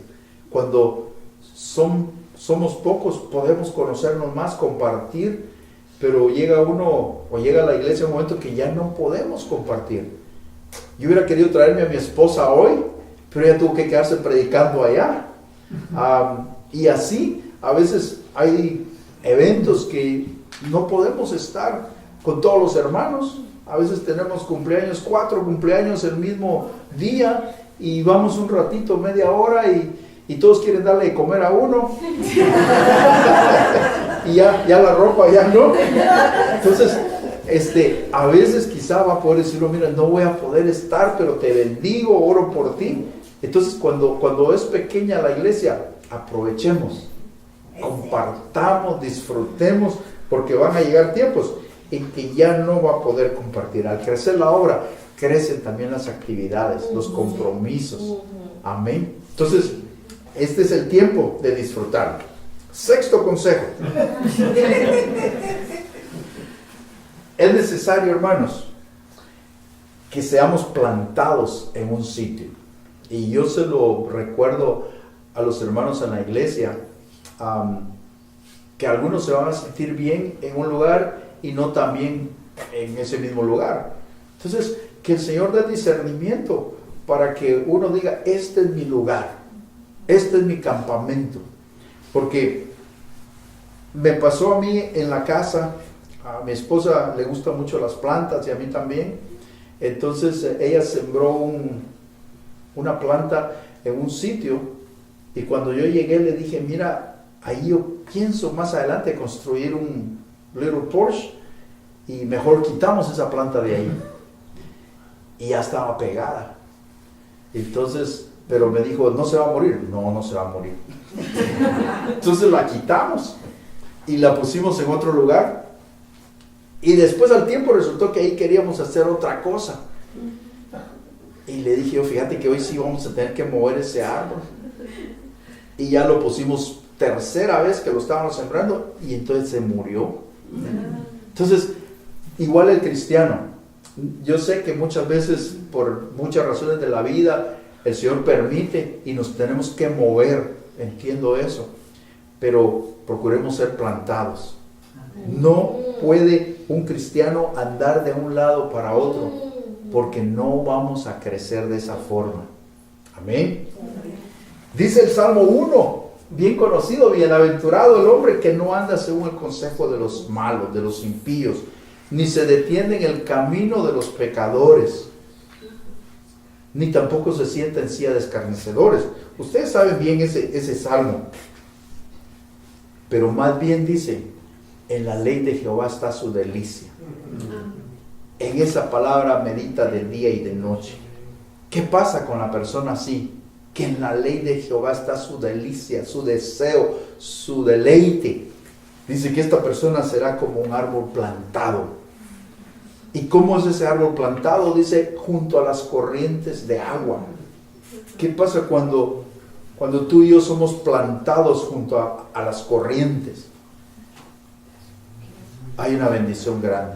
Cuando somos pocos, podemos conocernos más, compartir, pero llega la iglesia un momento que ya no podemos compartir. Yo hubiera querido traerme a mi esposa hoy, pero ella tuvo que quedarse predicando allá. Y así, a veces hay eventos que no podemos estar con todos los hermanos. A veces tenemos 4 cumpleaños el mismo día y vamos un ratito, media hora y todos quieren darle de comer a uno. Y ya la ropa ya no. Entonces, a veces quizá va a poder decirlo, mira, no voy a poder estar, pero te bendigo, oro por ti. Entonces, cuando es pequeña la iglesia, aprovechemos, compartamos, disfrutemos, porque van a llegar tiempos en que ya no va a poder compartir. Al crecer la obra, crecen también las actividades, los compromisos. Amén. Entonces, este es el tiempo de disfrutar. Sexto consejo. Es necesario, hermanos, que seamos plantados en un sitio. Y yo se lo recuerdo a los hermanos en la iglesia, que algunos se van a sentir bien en un lugar y no tan bien en ese mismo lugar. Entonces, que el Señor dé discernimiento para que uno diga, este es mi lugar, este es mi campamento. Porque me pasó a mí en la casa, a mi esposa le gustan mucho las plantas y a mí también. Entonces ella sembró una planta en un sitio y cuando yo llegué le dije, mira, ahí yo pienso más adelante construir un little Porsche y mejor quitamos esa planta de ahí. Y ya estaba pegada. Entonces, pero me dijo, ¿no se va a morir? No se va a morir. Entonces la quitamos y la pusimos en otro lugar. Y después al tiempo resultó que ahí queríamos hacer otra cosa. Y le dije yo, fíjate que hoy sí vamos a tener que mover ese árbol. Y ya lo pusimos tercera vez que lo estábamos sembrando y entonces se murió. Entonces, igual el cristiano. Yo sé que muchas veces, por muchas razones de la vida, el Señor permite y nos tenemos que mover. Entiendo eso. Pero procuremos ser plantados. No puede un cristiano andar de un lado para otro, porque no vamos a crecer de esa forma. Amén. Dice el Salmo 1, bien conocido, bienaventurado el hombre que no anda según el consejo de los malos, de los impíos, ni se detiene en el camino de los pecadores, ni tampoco se sienta en silla de escarnecedores. Ustedes saben bien ese salmo, pero más bien dice, en la ley de Jehová está su delicia. En esa palabra medita de día y de noche. ¿Qué pasa con la persona así? Que en la ley de Jehová está su delicia, su deseo, su deleite. Dice que esta persona será como un árbol plantado. ¿Y cómo es ese árbol plantado? Dice, junto a las corrientes de agua. ¿Qué pasa cuando tú y yo somos plantados junto a las corrientes? Hay una bendición grande.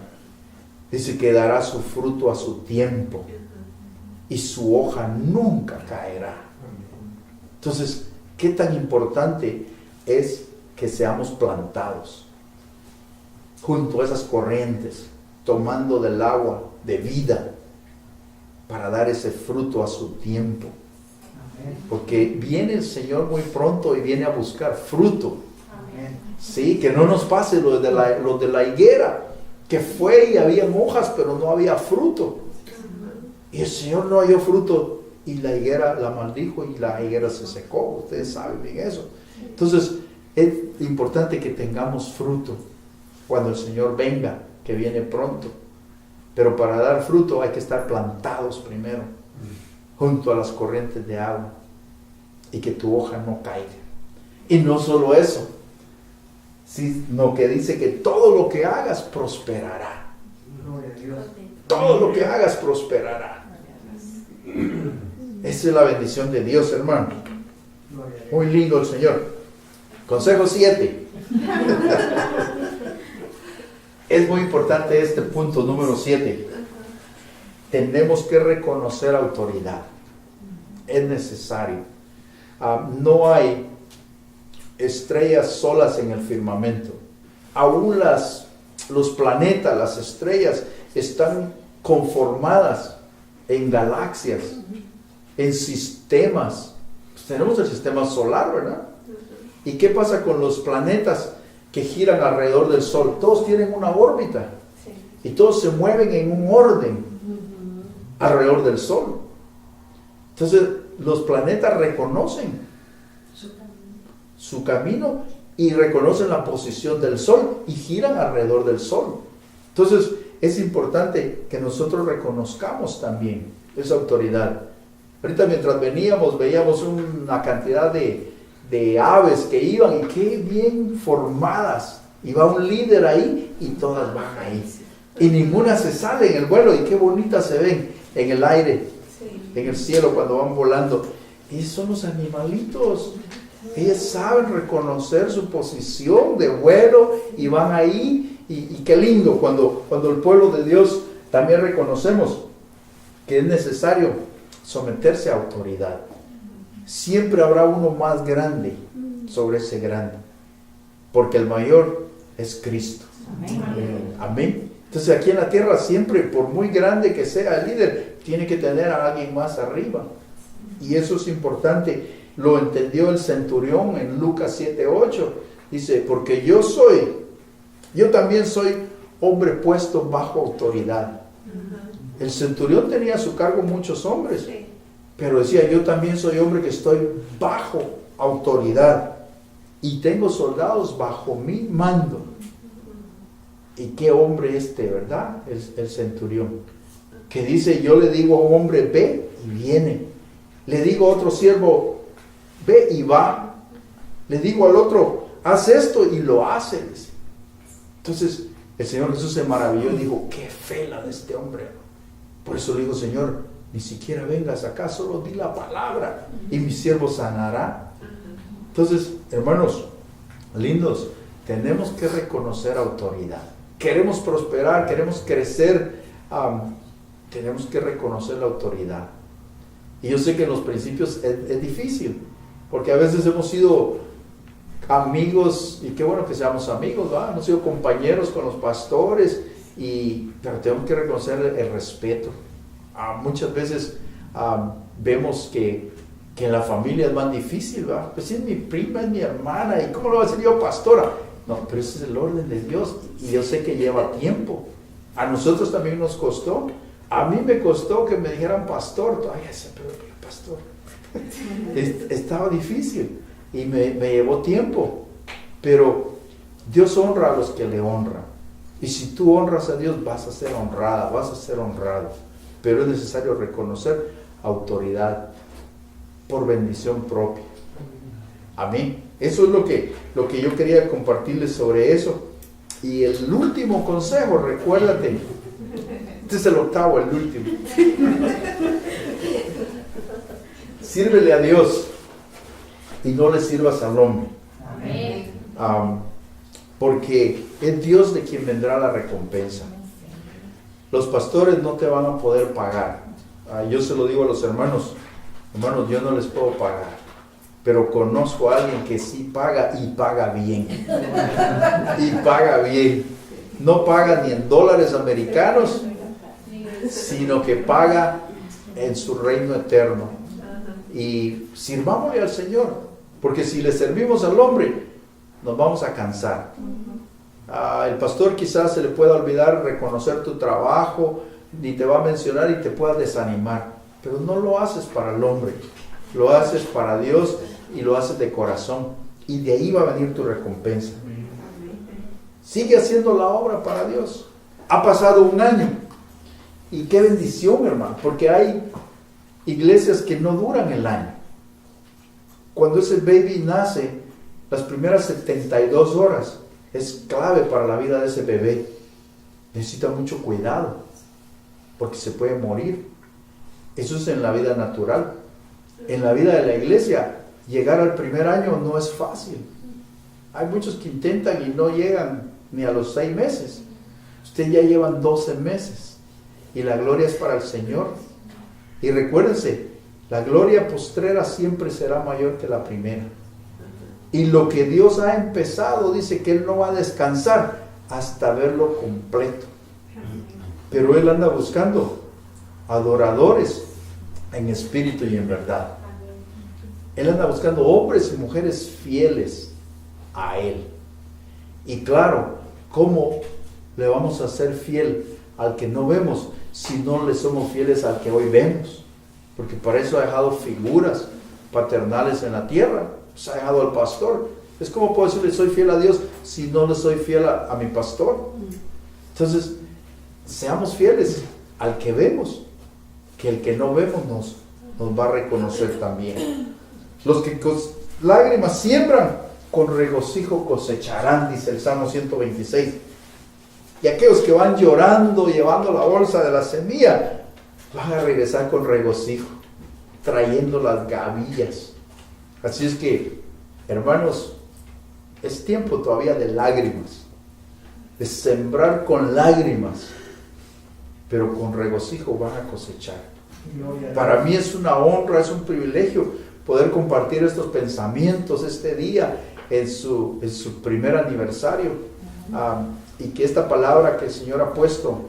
Dice que dará su fruto a su tiempo y su hoja nunca caerá. Entonces, ¿qué tan importante es que seamos plantados junto a esas corrientes, tomando del agua de vida para dar ese fruto a su tiempo? Porque viene el Señor muy pronto y viene a buscar fruto. Sí, que no nos pase lo de la higuera, que fue y había hojas, pero no había fruto. Y el Señor no halló fruto y la higuera la maldijo y la higuera se secó. Ustedes saben bien eso. Entonces, es importante que tengamos fruto cuando el Señor venga, que viene pronto. Pero para dar fruto hay que estar plantados primero, junto a las corrientes de agua, y que tu hoja no caiga. Y no solo eso, sino que dice que todo lo que hagas prosperará. Todo lo que hagas prosperará. Esa es la bendición de Dios, hermano. Muy lindo el Señor. Consejo 7. Es muy importante este punto número 7. Tenemos que reconocer autoridad. Es necesario. No hay estrellas solas en el firmamento. Aún los planetas, las estrellas, están conformadas en galaxias, en sistemas. Pues tenemos el sistema solar, ¿verdad? ¿Y qué pasa con los planetas que giran alrededor del Sol? Todos tienen una órbita y todos se mueven en un orden alrededor del Sol. Entonces los planetas reconocen su camino y reconocen la posición del Sol y giran alrededor del Sol. Entonces es importante que nosotros reconozcamos también esa autoridad. Ahorita mientras veníamos veíamos una cantidad de aves que iban y qué bien formadas. Y va un líder ahí y todas van ahí. Y ninguna se sale en el vuelo y qué bonitas se ven en el aire, en el cielo cuando van volando. Y son los animalitos. Ellas saben reconocer su posición de vuelo y van ahí. Y qué lindo cuando el pueblo de Dios también reconocemos que es necesario someterse a autoridad. Siempre habrá uno más grande sobre ese grande, porque el mayor es Cristo. Amén. Amén. Entonces aquí en la tierra siempre, por muy grande que sea el líder, tiene que tener a alguien más arriba. Y eso es importante. Lo entendió el centurión en Lucas 7:8. Dice, porque yo también soy hombre puesto bajo autoridad. El centurión tenía a su cargo muchos hombres, pero decía, yo también soy hombre que estoy bajo autoridad y tengo soldados bajo mi mando. ¿Y qué hombre verdad? El centurión, que dice, yo le digo a un hombre, ve y viene. Le digo a otro siervo, ve y va. Le digo al otro, haz esto y lo hace. Entonces el Señor Jesús se maravilló y dijo, qué fe la de este hombre. Por eso le digo, Señor, ni siquiera vengas acá, solo di la palabra y mi siervo sanará. Entonces, hermanos lindos, tenemos que reconocer autoridad. Queremos prosperar, queremos crecer, tenemos que reconocer la autoridad. Y yo sé que en los principios es difícil, porque a veces hemos sido amigos, y qué bueno que seamos amigos, ¿verdad? Hemos sido compañeros con los pastores, pero tenemos que reconocer el respeto. Muchas veces vemos que en la familia es más difícil, ¿verdad? Pues si es mi prima, es mi hermana, ¿y cómo lo voy a decir yo pastora? No, pero ese es el orden de Dios, y yo sé que lleva tiempo. A nosotros también nos costó. A mí me costó que me dijeran pastor. Ay, ese pero pastor. Estaba difícil y me llevó tiempo. Pero Dios honra a los que le honran. Y si tú honras a Dios, vas a ser honrada, vas a ser honrado. Pero es necesario reconocer autoridad por bendición propia. Amén. Eso es lo que yo quería compartirles sobre eso. Y el último consejo, recuérdate, este es el octavo, el último. Sírvele a Dios y no le sirvas al hombre. Amén. Porque es Dios de quien vendrá la recompensa. Los pastores no te van a poder pagar. Yo se lo digo a los hermanos, yo no les puedo pagar, pero conozco a alguien que sí paga y paga bien. Y paga bien. No paga ni en dólares americanos, sino que paga en su reino eterno. Y sirvámosle al Señor, porque si le servimos al hombre, nos vamos a cansar. El pastor quizás se le pueda olvidar reconocer tu trabajo, ni te va a mencionar y te pueda desanimar, pero no lo haces para el hombre, lo haces para Dios y lo haces de corazón, y de ahí va a venir tu recompensa. Sigue haciendo la obra para Dios. Ha pasado un año y qué bendición, hermano, porque hay iglesias que no duran el año. Cuando ese baby nace, las primeras 72 horas es clave para la vida de ese bebé. Necesita mucho cuidado, porque se puede morir. Eso es en la vida natural. En la vida de la iglesia, llegar al primer año no es fácil. Hay muchos que intentan y no llegan ni a los 6 meses. Ustedes ya llevan 12 meses. Y la gloria es para el Señor. Y recuérdense, la gloria postrera siempre será mayor que la primera. Y lo que Dios ha empezado, dice que Él no va a descansar hasta verlo completo. Pero Él anda buscando adoradores en espíritu y en verdad. Él anda buscando hombres y mujeres fieles a Él. Y claro, ¿cómo le vamos a ser fiel al que no vemos si no le somos fieles al que hoy vemos? Porque para eso ha dejado figuras paternales en la tierra. Se ha dejado al pastor. Es como puedo decirle soy fiel a Dios si no le soy fiel a mi pastor. Entonces, seamos fieles al que vemos, que el que no vemos nos va a reconocer también. Los que con lágrimas siembran, con regocijo cosecharán, dice el Salmo 126. Y aquellos que van llorando, llevando la bolsa de la semilla, van a regresar con regocijo, trayendo las gavillas. Así es que, hermanos, es tiempo todavía de lágrimas, de sembrar con lágrimas, pero con regocijo van a cosechar. Para mí es una honra, es un privilegio poder compartir estos pensamientos este día en su primer aniversario, y que esta palabra que el Señor ha puesto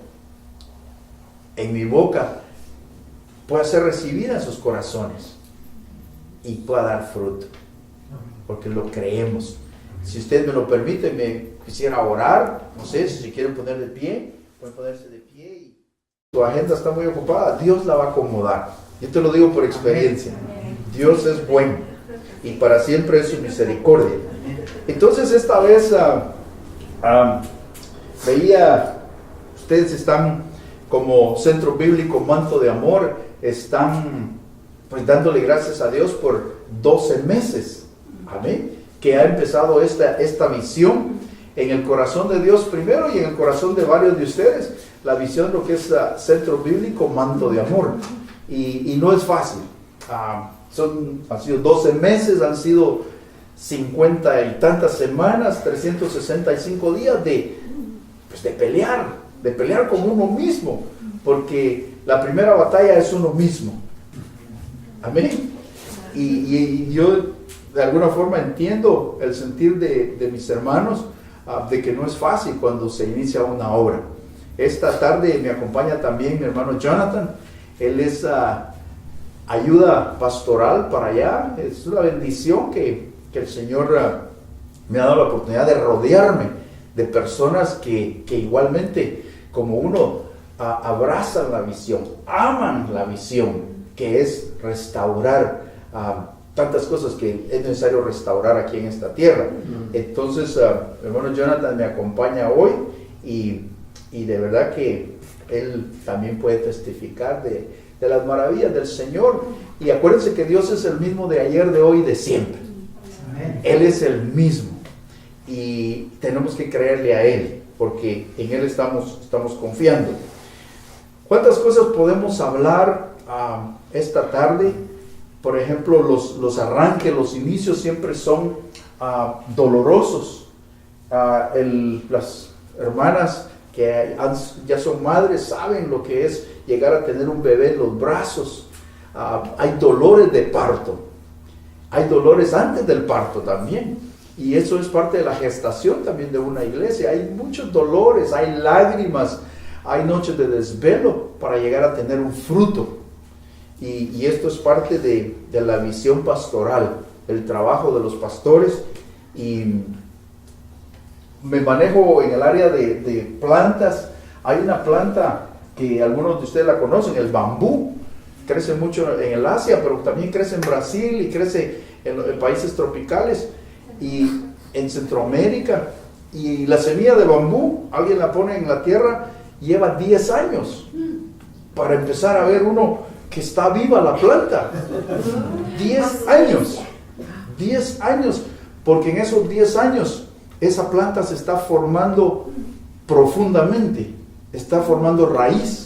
en mi boca pueda ser recibida en sus corazones y pueda dar fruto, porque lo creemos. Si usted me lo permite, me quisiera orar. No sé si se quieren poner de pie, pueden ponerse de pie. Y tu agenda está muy ocupada, Dios la va a acomodar. Yo te lo digo por experiencia. Dios es bueno y para siempre es su misericordia. Entonces esta vez veía, ustedes están como Centro Bíblico Manto de Amor, están pues dándole gracias a Dios por 12 meses, amén, que ha empezado esta visión en el corazón de Dios primero y en el corazón de varios de ustedes, la visión de lo que es Centro Bíblico Manto de Amor, y no es fácil. Han sido 12 meses, han sido 50 y tantas semanas, 365 días de pelear con uno mismo, porque la primera batalla es uno mismo. Amén. Y yo de alguna forma entiendo el sentir de mis hermanos, de que no es fácil cuando se inicia una obra. Esta tarde me acompaña también mi hermano Jonathan. Él es ayuda pastoral para allá. Es una bendición que el Señor me ha dado la oportunidad de rodearme de personas que igualmente como uno abrazan la visión, aman la visión, que es restaurar tantas cosas que es necesario restaurar aquí en esta tierra. Entonces, mi hermano Jonathan me acompaña hoy y de verdad que Él también puede testificar de las maravillas del Señor. Y acuérdense que Dios es el mismo de ayer, de hoy y de siempre. Él es el mismo. Y tenemos que creerle a Él, porque en Él estamos confiando. ¿Cuántas cosas podemos hablar esta tarde? Por ejemplo, los arranques, los inicios siempre son dolorosos. Las hermanas que ya son madres saben lo que es llegar a tener un bebé en los brazos. Hay dolores de parto, hay dolores antes del parto también, y eso es parte de la gestación también de una iglesia. Hay muchos dolores, hay lágrimas, hay noches de desvelo para llegar a tener un fruto, y esto es parte de la visión pastoral, el trabajo de los pastores. Y me manejo en el área de plantas. Hay una planta que algunos de ustedes la conocen, el bambú. Crece mucho en el Asia, pero también crece en Brasil y crece en países tropicales y en Centroamérica. Y la semilla de bambú, alguien la pone en la tierra, lleva 10 años para empezar a ver uno que está viva la planta. 10 años. 10 años. Porque en esos 10 años esa planta se está formando profundamente, está formando raíz.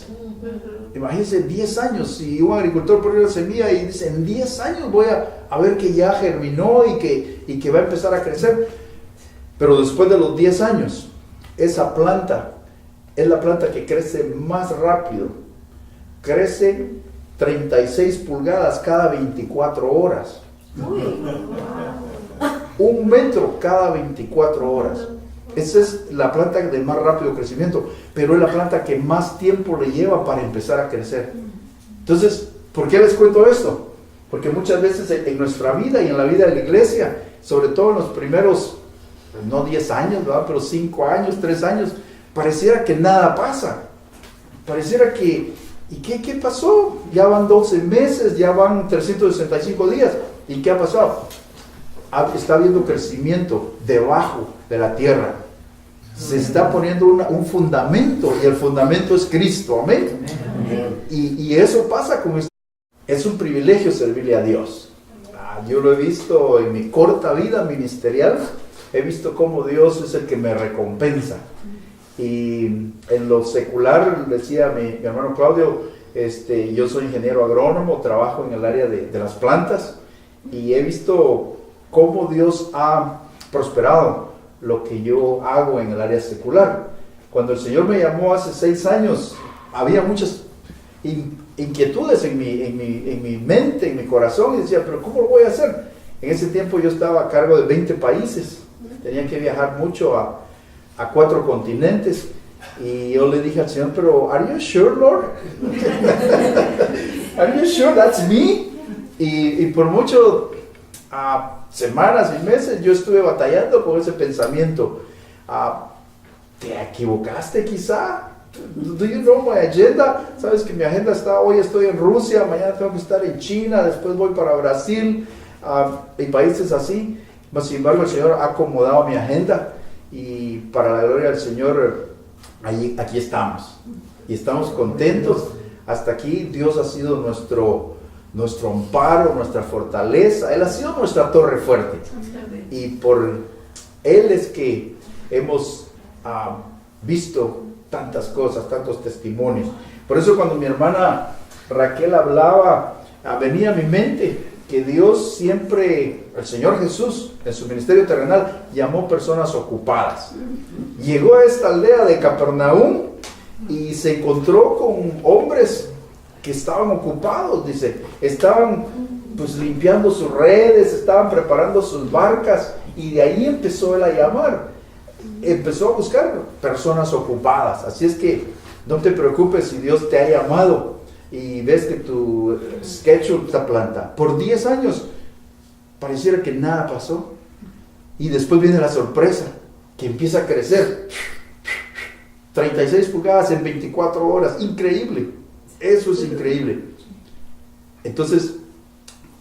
Imagínense 10 años, si un agricultor pone la semilla y dice, en 10 años voy a ver que ya germinó y que va a empezar a crecer. Pero después de los 10 años, esa planta es la planta que crece más rápido. Crece 36 pulgadas cada 24 horas. 1 metro cada 24 horas. Esa es la planta de más rápido crecimiento, pero es la planta que más tiempo le lleva para empezar a crecer. Entonces, ¿por qué les cuento esto? Porque muchas veces en nuestra vida y en la vida de la iglesia, sobre todo en los primeros, no 10 años, ¿verdad? Pero 5 años, 3 años, pareciera que nada pasa. Pareciera que, ¿y qué pasó? Ya van 12 meses, ya van 365 días. ¿Y qué ha pasado? Está habiendo crecimiento debajo de la tierra. Se está poniendo un fundamento, y el fundamento es Cristo. Amén. Y eso pasa con esto. Es un privilegio servirle a Dios. Yo lo he visto en mi corta vida ministerial. He visto cómo Dios es el que me recompensa. Y en lo secular, decía mi hermano Claudio, yo soy ingeniero agrónomo, trabajo en el área de las plantas, y he visto cómo Dios ha prosperado lo que yo hago en el área secular. Cuando el Señor me llamó hace 6 años, había muchas inquietudes en mi mente, en mi corazón, y decía, pero ¿cómo lo voy a hacer? En ese tiempo yo estaba a cargo de 20 países, tenía que viajar mucho a 4 continentes, y yo le dije al Señor, pero ¿are you sure, Lord? ¿Are you sure that's me? Y por mucho semanas y meses yo estuve batallando con ese pensamiento. ¿Te equivocaste quizá? ¿Do you know my agenda? Sabes que mi agenda está, hoy estoy en Rusia, mañana tengo que estar en China, después voy para Brasil, y países así. Pero sin embargo el Señor ha acomodado mi agenda, y para la gloria del Señor aquí estamos, y estamos contentos. Hasta aquí Dios ha sido nuestro amparo, nuestra fortaleza. Él ha sido nuestra torre fuerte, y por Él es que hemos visto tantas cosas, tantos testimonios. Por eso cuando mi hermana Raquel hablaba, venía a mi mente que Dios siempre, el Señor Jesús en su ministerio terrenal, llamó personas ocupadas. Llegó a esta aldea de Capernaum y se encontró con hombres que estaban ocupados, dice, estaban pues limpiando sus redes, estaban preparando sus barcas, y de ahí empezó él a llamar, empezó a buscar personas ocupadas. Así es que no te preocupes si Dios te ha llamado y ves que tu schedule está planta. Por 10 años pareciera que nada pasó, y después viene la sorpresa, que empieza a crecer, 36 pulgadas en 24 horas, increíble. Eso es increíble. Entonces,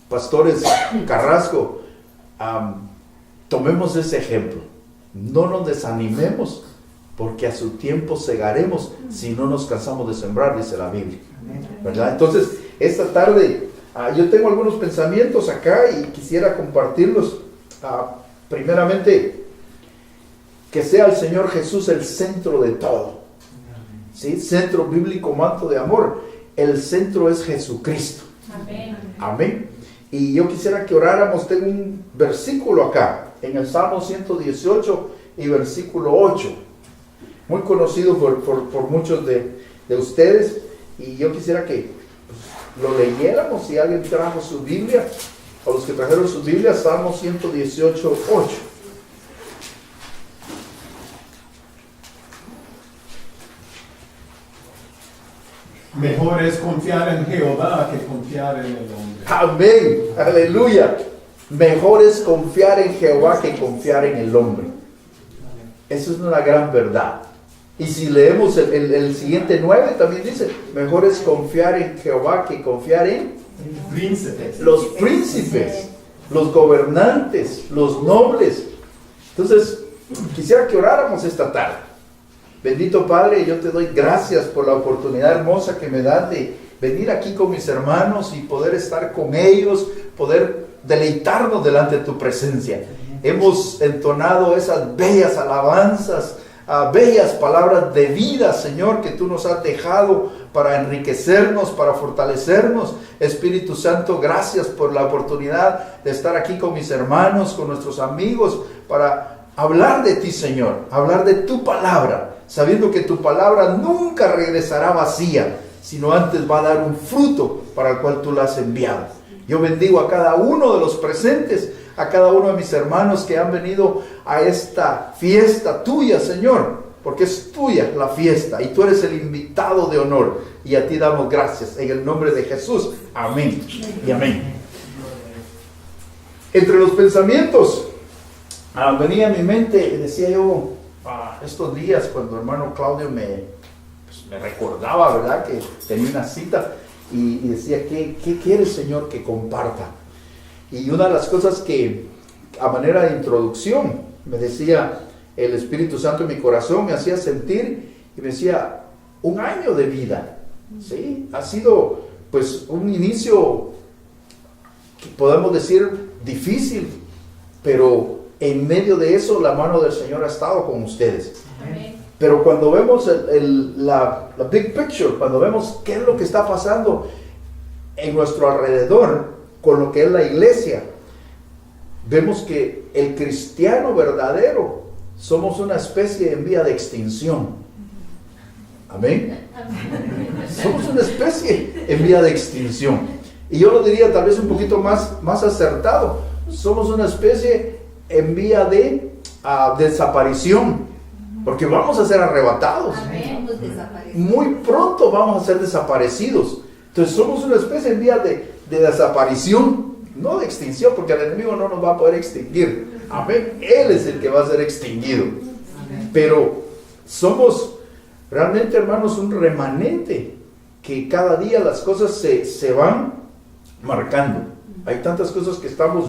pastores Carrasco, tomemos ese ejemplo. No nos desanimemos porque a su tiempo segaremos si no nos cansamos de sembrar, dice la Biblia, ¿verdad? Entonces, esta tarde yo tengo algunos pensamientos acá y quisiera compartirlos. Primeramente, que sea el Señor Jesús el centro de todo, ¿sí? Centro bíblico, manto de amor. El centro es Jesucristo. Amén. Amén. Y yo quisiera que oráramos. Tengo un versículo acá, en el Salmo 118 y versículo 8, muy conocido por muchos de ustedes, y yo quisiera que lo leyéramos. Si alguien trajo su Biblia, o los que trajeron su Biblia, Salmo 118, 8. Mejor es confiar en Jehová que confiar en el hombre. Amén, aleluya. Mejor es confiar en Jehová que confiar en el hombre. Eso es una gran verdad. Y si leemos el siguiente 9, también dice, mejor es confiar en Jehová que confiar en Príncipes. los príncipes, los gobernantes, los nobles. Entonces, quisiera que oráramos esta tarde. Bendito Padre, yo te doy gracias por la oportunidad hermosa que me das de venir aquí con mis hermanos y poder estar con ellos, poder deleitarnos delante de tu presencia. Hemos entonado esas bellas alabanzas, bellas palabras de vida, Señor, que tú nos has dejado para enriquecernos, para fortalecernos. Espíritu Santo, gracias por la oportunidad de estar aquí con mis hermanos, con nuestros amigos, para hablar de ti, Señor, hablar de tu palabra, sabiendo que tu palabra nunca regresará vacía, sino antes va a dar un fruto para el cual tú la has enviado. Yo bendigo a cada uno de los presentes, a cada uno de mis hermanos que han venido a esta fiesta tuya, Señor, porque es tuya la fiesta y tú eres el invitado de honor, y a ti damos gracias en el nombre de Jesús. Amén y amén. Entre los pensamientos venía a mi mente, decía yo, estos días cuando hermano Claudio me recordaba, ¿verdad?, que tenía una cita y decía, ¿qué quieres, Señor, que comparta? Y una de las cosas que, a manera de introducción, me decía el Espíritu Santo en mi corazón, me hacía sentir y me decía, un año de vida, ¿sí? Ha sido pues un inicio, que podemos decir, difícil, pero en medio de eso la mano del Señor ha estado con ustedes. Amén. Pero cuando vemos la big picture, cuando vemos qué es lo que está pasando en nuestro alrededor, con lo que es la iglesia, vemos que el cristiano verdadero somos una especie en vía de extinción. Amén. Somos una especie en vía de extinción. Y yo lo diría tal vez un poquito más acertado. Somos una especie en vía de desaparición. Porque vamos a ser arrebatados. Amén. Muy pronto vamos a ser desaparecidos. Entonces somos una especie en vía de desaparición, no de extinción, porque el enemigo no nos va a poder extinguir. Amén. Él es el que va a ser extinguido. Pero somos realmente, hermanos, un remanente que cada día las cosas se van marcando. Hay tantas cosas que estamos